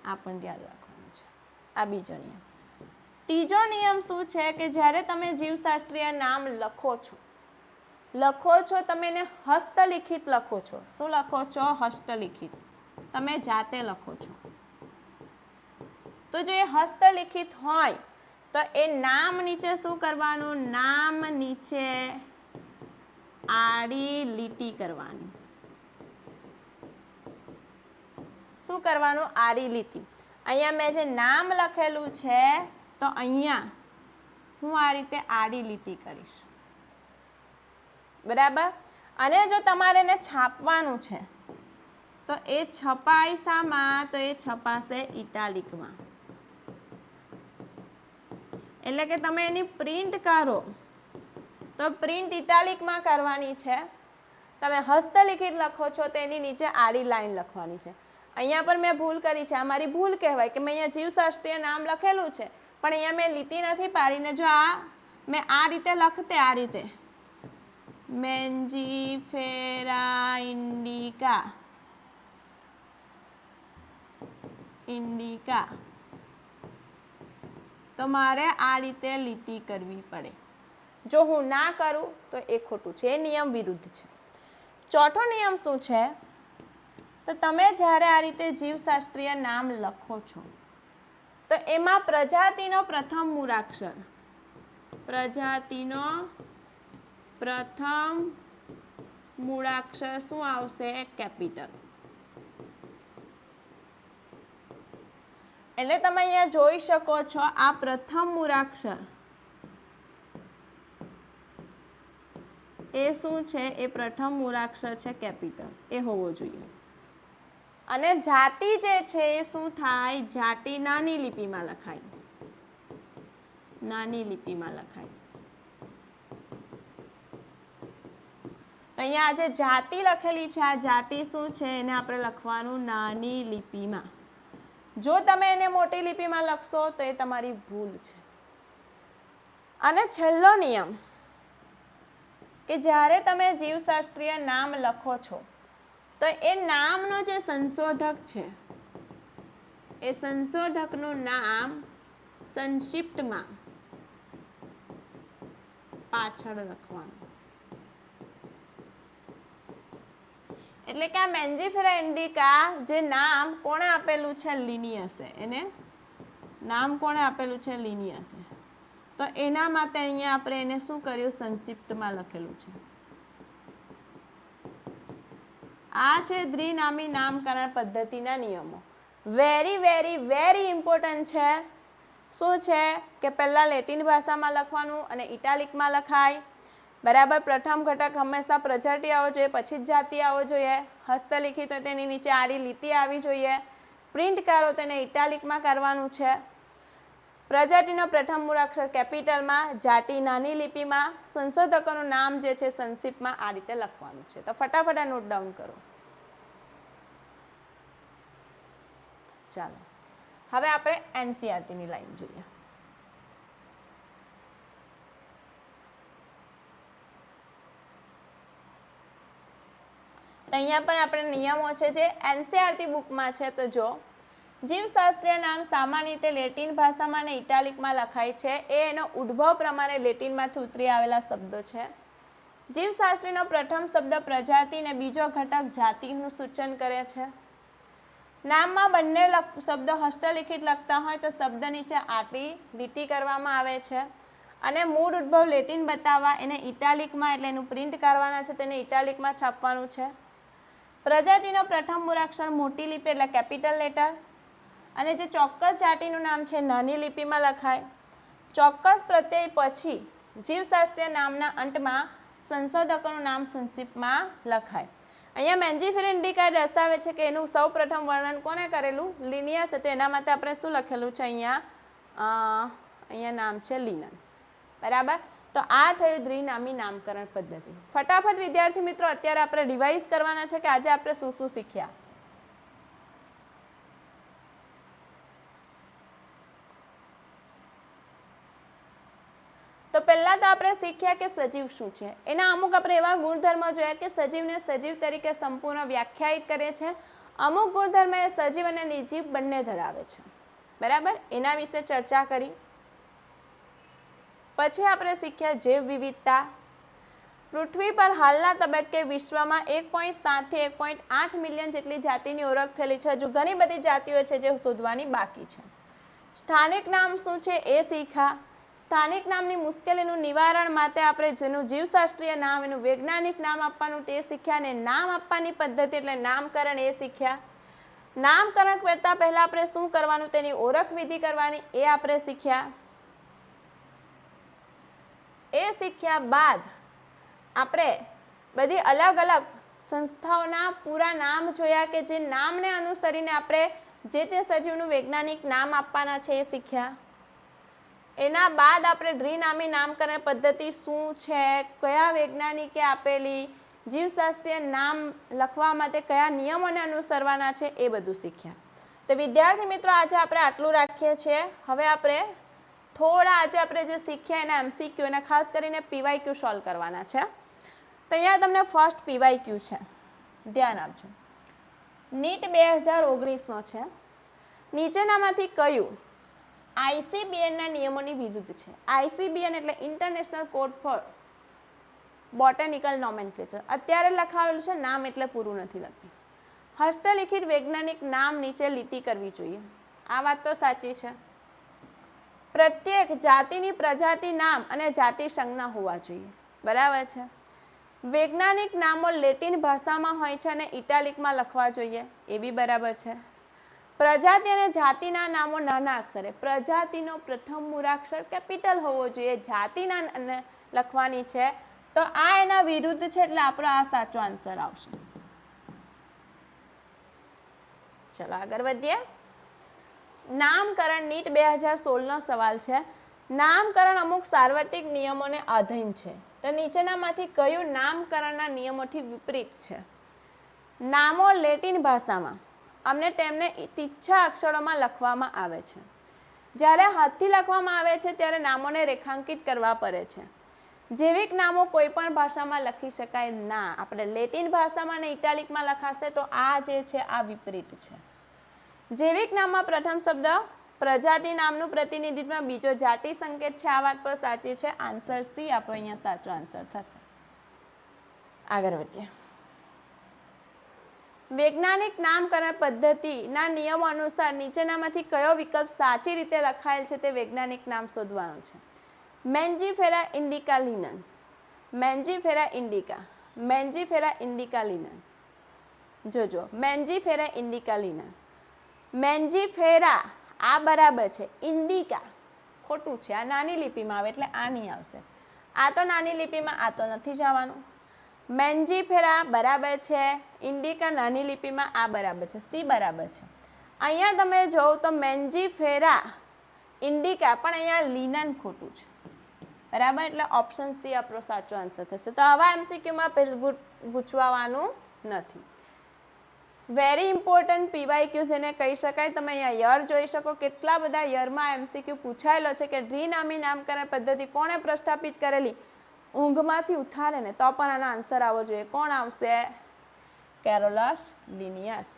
Speaker 1: આ પણ યાદ રાખવાનું છે. આ બીજો નિયમ. ત્રીજો નિયમ શું છે? કે જ્યારે તમે જીવશાસ્ત્રીય નામ લખો છો લખો છો તમે એને હસ્તલિખિત લખો છો. શું લખો છો? હસ્તલિખિત. તમે જાતે લખો છો. તો જો એ હસ્તલિખિત હોય તો એ નામ નીચે શું કરવાનું? નામ નીચે આડી લીટી કરવાની. શું કરવાનું? આડી લીટી. અહીંયા મેં જે નામ લખેલું છે તો અહીંયા હું આ રીતે આડી લીટી કરીશ. બરાબર. અને જો તમારે એને છાપવાનું છે તો એ છપાય શામાં? તો એ છપાશે ઇટાલિકમાં. એટલે કે તમે એની પ્રિન્ટ કરો તો પ્રિન્ટ ઇટાલિકમાં કરવાની છે. તમે હસ્તલિખિત લખો છો તો એની નીચે આડી લાઈન લખવાની છે. અહીંયા પર મેં ભૂલ કરી છે. આ મારી ભૂલ કહેવાય કે મેં અહીંયા જીવશાસ્ત્રીય નામ લખેલું છે પણ અહીંયા મેં લીટી નથી પાડીને જો આ મેં આ રીતે લખતે, આ રીતે મેન્જીફેરા ઇન્ડિકા ઇન્ડિકા તો મારે આ રીતે લીટી કરવી પડે. જો હું ના કરું તો એ ખોટું છે, એ નિયમ વિરુદ્ધ છે. ચોથો નિયમ શું છે? તો તમે જ્યારે આ રીતે જીવશાસ્ત્રીય નામ લખો છો તો એમાં પ્રજાતિનો પ્રથમ મૂળાક્ષર, પ્રજાતિનો પ્રથમ મૂળાક્ષર શું આવશે? કેપિટલ. એટલે તમે અહીંયા જોઈ શકો છો આ પ્રથમ મૂળાક્ષર એ શું છે? એ પ્રથમ મૂળાક્ષર છે કેપિટલ. એ હોવો જોઈએ. અને જાતિ જે છે એ શું થાય? જાતિ નાની લિપિમાં લખાય. નાની લિપિમાં લખાય. તો અહીંયા આ જે જાતિ લખેલી છે આ જાતિ શું છે? એને આપણે લખવાનું નાની લિપિમાં. જો તમે એને મોટી લિપિમાં લખશો તો એ તમારી ભૂલ છે. અને છેલ્લો નિયમ કે જ્યારે તમે જીવશાસ્ત્રીય નામ લખો છો તો એ નામનો જે સંશોધક છે એ સંશોધકનું નામ સંક્ષિપ્તમાં પાછળ લખવાનું. એટલે કે આ મેન્જીફેરા ઇન્ડિકા જે નામ કોણે આપેલું છે? લિનિયસે. એને નામ કોણે આપેલું છે? લિનિયસે. તો એના માટે અહીંયા આપણે એને શું કર્યું? સંક્ષિપ્તમાં લખેલું છે. આ છે દ્વિનામી નામકરણ પદ્ધતિના નિયમો. વેરી વેરી વેરી ઇમ્પોર્ટન્ટ છે. શું છે કે પહેલાં લેટિન ભાષામાં લખવાનું અને ઇટાલિકમાં લખાય. બરાબર. પ્રથમ ઘટક હંમેશા પ્રજાતિ આવવો જોઈએ, પછી જ જાતિ આવવો જોઈએ. હસ્તલિખિત હોય તેની નીચે આડી લીટી આવી જોઈએ. પ્રિન્ટ કરો તો એને ઇટાલિકમાં કરવાનું છે. પ્રજાતિનો પ્રથમ મૂળાક્ષર કેપિટલમાં, જાતિ નાની લિપિમાં, સંશોધકોનું નામ જે છે સંક્ષિપ્તમાં આ રીતે લખવાનું છે. તો ફટાફટ આ નોટ ડાઉન કરો. ચાલો હવે આપણે એનસીઈઆરટીની લાઈન જોઈએ. તો અહીંયા પણ આપણે નિયમો છે જે એનસીઈઆરટી બુકમાં છે. તો જો જીવશાસ્ત્રીય નામ સામાન્ય રીતે લેટિન ભાષામાં અને ઇટાલિકમાં લખાય છે. એ એનો ઉદ્ભવ પ્રમાણે લેટિનમાંથી ઉતરી આવેલા શબ્દો છે. જીવશાસ્ત્રીનો પ્રથમ શબ્દ પ્રજાતિ અને બીજો ઘટક જાતિનું સૂચન કરે છે. નામમાં બંને શબ્દો હસ્તલિખિત લખતા હોય તો શબ્દ નીચે આડી લીટી કરવામાં આવે છે. અને મૂળ ઉદ્ભવ લેટિન બતાવવા એને ઇટાલિકમાં એટલે એનું પ્રિન્ટ કરવાના છે, તેને ઇટાલિકમાં છાપવાનું છે. પ્રજાતિનો પ્રથમ મૂળાક્ષર મોટી લિપિ એટલે કેપિટલ લેટર. અને જે ચોક્કસ જાતિનું નામ છે નાની લિપિમાં લખાય. ચોક્કસ પ્રત્યય પછી જીવશાસ્ત્રીય નામના અંતમાં સંશોધકોનું નામ સંક્ષિપ્તમાં લખાય. અહીંયા મેન્જીફેરા ઇન્ડિકા દર્શાવે છે કે એનું સૌ પ્રથમ વર્ણન કોને કરેલું? લિનિયસ. તો એના માટે આપણે શું લખેલું છે? અહીંયા નામ છે લિનન. બરાબર. તો આ થયું દ્વિનામી નામકરણ પદ્ધતિ. ફટાફટ વિદ્યાર્થી મિત્રો અત્યારે આપણે રિવાઇઝ કરવાના છે કે આજે આપણે શું શું શીખ્યા. તો પહેલાં તો આપણે શીખ્યા કે સજીવ શું છે. એના અમુક આપણે એવા ગુણધર્મો જોયા કે સજીવને સજીવ તરીકે સંપૂર્ણ વ્યાખ્યાયિત કરે છે. અમુક ગુણધર્મ એ સજીવ અને નિર્જીવ બંને ધરાવે છે. બરાબર. એના વિશે ચર્ચા કરી. પછી આપણે શીખ્યા જૈવ વિવિધતા. પૃથ્વી પર હાલના તબક્કે વિશ્વમાં 1.7 થી 1.8 મિલિયન જેટલી જાતિની ઓળખ થયેલી છે. હજુ ઘણી બધી જાતિઓ છે જે શોધવાની બાકી છે. સ્થાનિક નામ શું છે એ શીખ્યા. સ્થાનિક નામની મુશ્કેલીનું નિવારણ માટે આપણે જેનું જીવશાસ્ત્રીય નામ, એનું વૈજ્ઞાનિક નામ આપવાનું તે શીખ્યા. અને નામ આપવાની પદ્ધતિ એટલે નામકરણ એ શીખ્યા. નામકરણ કરતા પહેલા આપણે શું કરવાનું, તેની ઓળખ વિધિ કરવાની એ આપણે શીખ્યા. એ શીખ્યા બાદ આપણે બધી અલગ અલગ સંસ્થાઓના પૂરા નામ જોયા કે જે નામને અનુસરીને આપણે જે તે સજીવનું વૈજ્ઞાનિક નામ આપવાના છે એ શીખ્યા. એના બાદ આપણે દ્વિનામી નામકરણ પદ્ધતિ શું છે, કયા વૈજ્ઞાનિકે આપેલી, જીવશાસ્ત્રીય નામ લખવા માટે કયા નિયમોને અનુસરવાના છે એ બધું શીખ્યા. તો વિદ્યાર્થી મિત્રો આજે આપણે આટલું રાખીએ છીએ. હવે આપણે થોડા આજે આપણે જે શીખ્યા એના MCQ અને ખાસ કરીને PYQ સોલ્વ કરવાના છે. તો અહીંયા તમને ફર્સ્ટ PYQ છે, ધ્યાન આપજો. નીટ 2019નો છે. નીચેનામાંથી કયું ICBNના નિયમોની વિરુદ્ધ છે? ICBN એટલે international code four botanical nomenclature. અત્યારે લખાવેલું છે, નામ એટલે પૂરું નથી લખ્યું. હસ્તલિખિત વૈજ્ઞાનિક નામ નીચે લીટી કરવી જોઈએ. આ વાત તો સાચી છે. પ્રત્યેક જાતિની પ્રજાતિ નામ અને જાતિ સંજ્ઞા હોવા જોઈએ. બરાબર છે. વૈજ્ઞાનિક નામો લેટિન ભાષામાં હોય છે અને ઇટાલિકમાં લખવા જોઈએ. એ બી બરાબર છે. પ્રજાતિ અને જાતિના નામો નાના અક્ષરે. પ્રજાતિનો પ્રથમ મૂળાક્ષર કેપિટલ હોવો જોઈએ. જાતિના લખવાની છે તો આ એના વિરુદ્ધ છે એટલે આપણો આ સાચો આન્સર આવશે. ચલો આગળ વધીએ. નામકરણ નીટ 2016નો સવાલ છે. નામકરણ અમુક સાર્વત્રિક નિયમોને આધીન છે. તો નીચેનામાંથી કયું નામકરણના નિયમોથી વિપરીત છે? નામો લેટિન ભાષામાં અમને તેમને તીચ્છા અક્ષરોમાં લખવામાં આવે છે. જ્યારે હાથથી લખવામાં આવે છે ત્યારે નામોને રેખાંકિત કરવા પડે છે. જૈવિક નામો કોઈ પણ ભાષામાં લખી શકાય ના. આપણે લેટિન ભાષામાં અને ઇટાલિકમાં લખાશે તો આ જે છે આ વિપરીત છે. જૈવિક નામમાં પ્રથમ શબ્દ પ્રજાતિ નામનું પ્રતિનિધિત્વ, બીજો જાતિ સંકેત છે. આ વાત પર સાચી છે. આન્સર સી આપણો અહીંયા સાચો આન્સર થશે. આગળ વધીએ. વૈજ્ઞાનિક નામકરણ પદ્ધતિના નિયમો અનુસાર નીચેનામાંથી કયો વિકલ્પ સાચી રીતે લખાયેલ છે તે વૈજ્ઞાનિક નામ શોધવાનું છે? Mangifera Indica linen, Mangifera Indica, Mangifera Indica linen. જોજો, મેન્જીફેરા ઇન્ડિકા લિનન. મેન્જીફેરા આ બરાબર છે, ઇન્ડિકા ખોટું છે. આ નાની લિપિમાં આવે એટલે આ નહીં આવશે. આ તો નાની લિપિમાં, આ તો નથી જવાનું. મેન્જીફેરા બરાબર છે, ઇન્ડિકા નાની લિપિમાં આ બરાબર છે, સી બરાબર છે. અહીંયા તમે જોવો તો મેન્જીફેરા ઇન્ડિકા પણ અહીંયા લિનન ખોટું છે. બરાબર, એટલે ઓપ્શન સી આપણો સાચો આન્સર થશે. તો આવા MCQમાં પૂછવાનું નથી. વેરી ઇમ્પોર્ટન્ટ PYQ જેને કહી શકાય. તમે અહીંયા યર જોઈ શકો, કેટલા બધા યરમાં MCQ પૂછાયેલો છે કે દ્વિનામી નામકરણ પદ્ધતિ કોણે પ્રસ્થાપિત કરેલી? ઊંઘમાંથી ઉઠાડે ને તો પણ આનો આન્સર આવવો જોઈએ. કોણ આવશે? Carolus Linnaeus.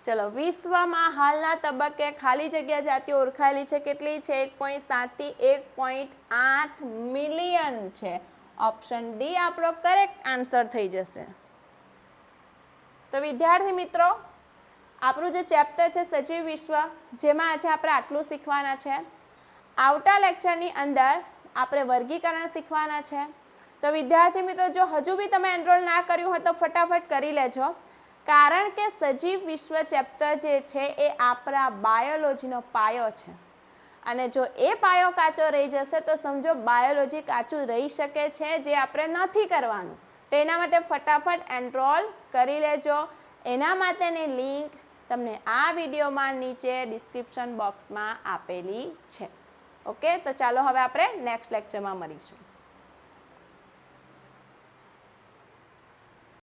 Speaker 1: ચલો, વિશ્વમાં હાલના તબક્કે ખાલી જગ્યા જાતિઓ ઓળખાયેલી છે. કેટલી છે? 1.7 થી 1.8 મિલિયન છે. ઓપ્શન ડી આપણો કરેક્ટ આન્સર થઈ જશે. તો વિદ્યાર્થી મિત્રો, આપણું જે ચેપ્ટર છે સજીવ વિશ્વ, જેમાં આજે આપણે આટલું શીખવાના છે. આવતા લેક્ચરની અંદર આપણે વર્ગીકરણ શીખવાના છે. તો વિદ્યાર્થી મિત્રો, જો હજુ બી તમે એનરોલ ના કર્યું હોય તો ફટાફટ કરી લેજો, કારણ કે સજીવ વિશ્વ ચેપ્ટર જે છે એ આપણા બાયોલોજીનો પાયો છે. અને જો એ પાયો કાચો રહી જશે તો સમજો બાયોલોજી કાચું રહી શકે છે, જે આપણે નથી કરવાનું. તો એના માટે ફટાફટ એનરોલ કરી લેજો. એના માટેની લિંક તમને આ વિડીયોમાં નીચે ડિસ્ક્રિપ્શન બોક્સમાં આપેલી છે. ઓકે, તો ચાલો હવે આપણે નેક્સ્ટ લેક્ચરમાં મળીશું.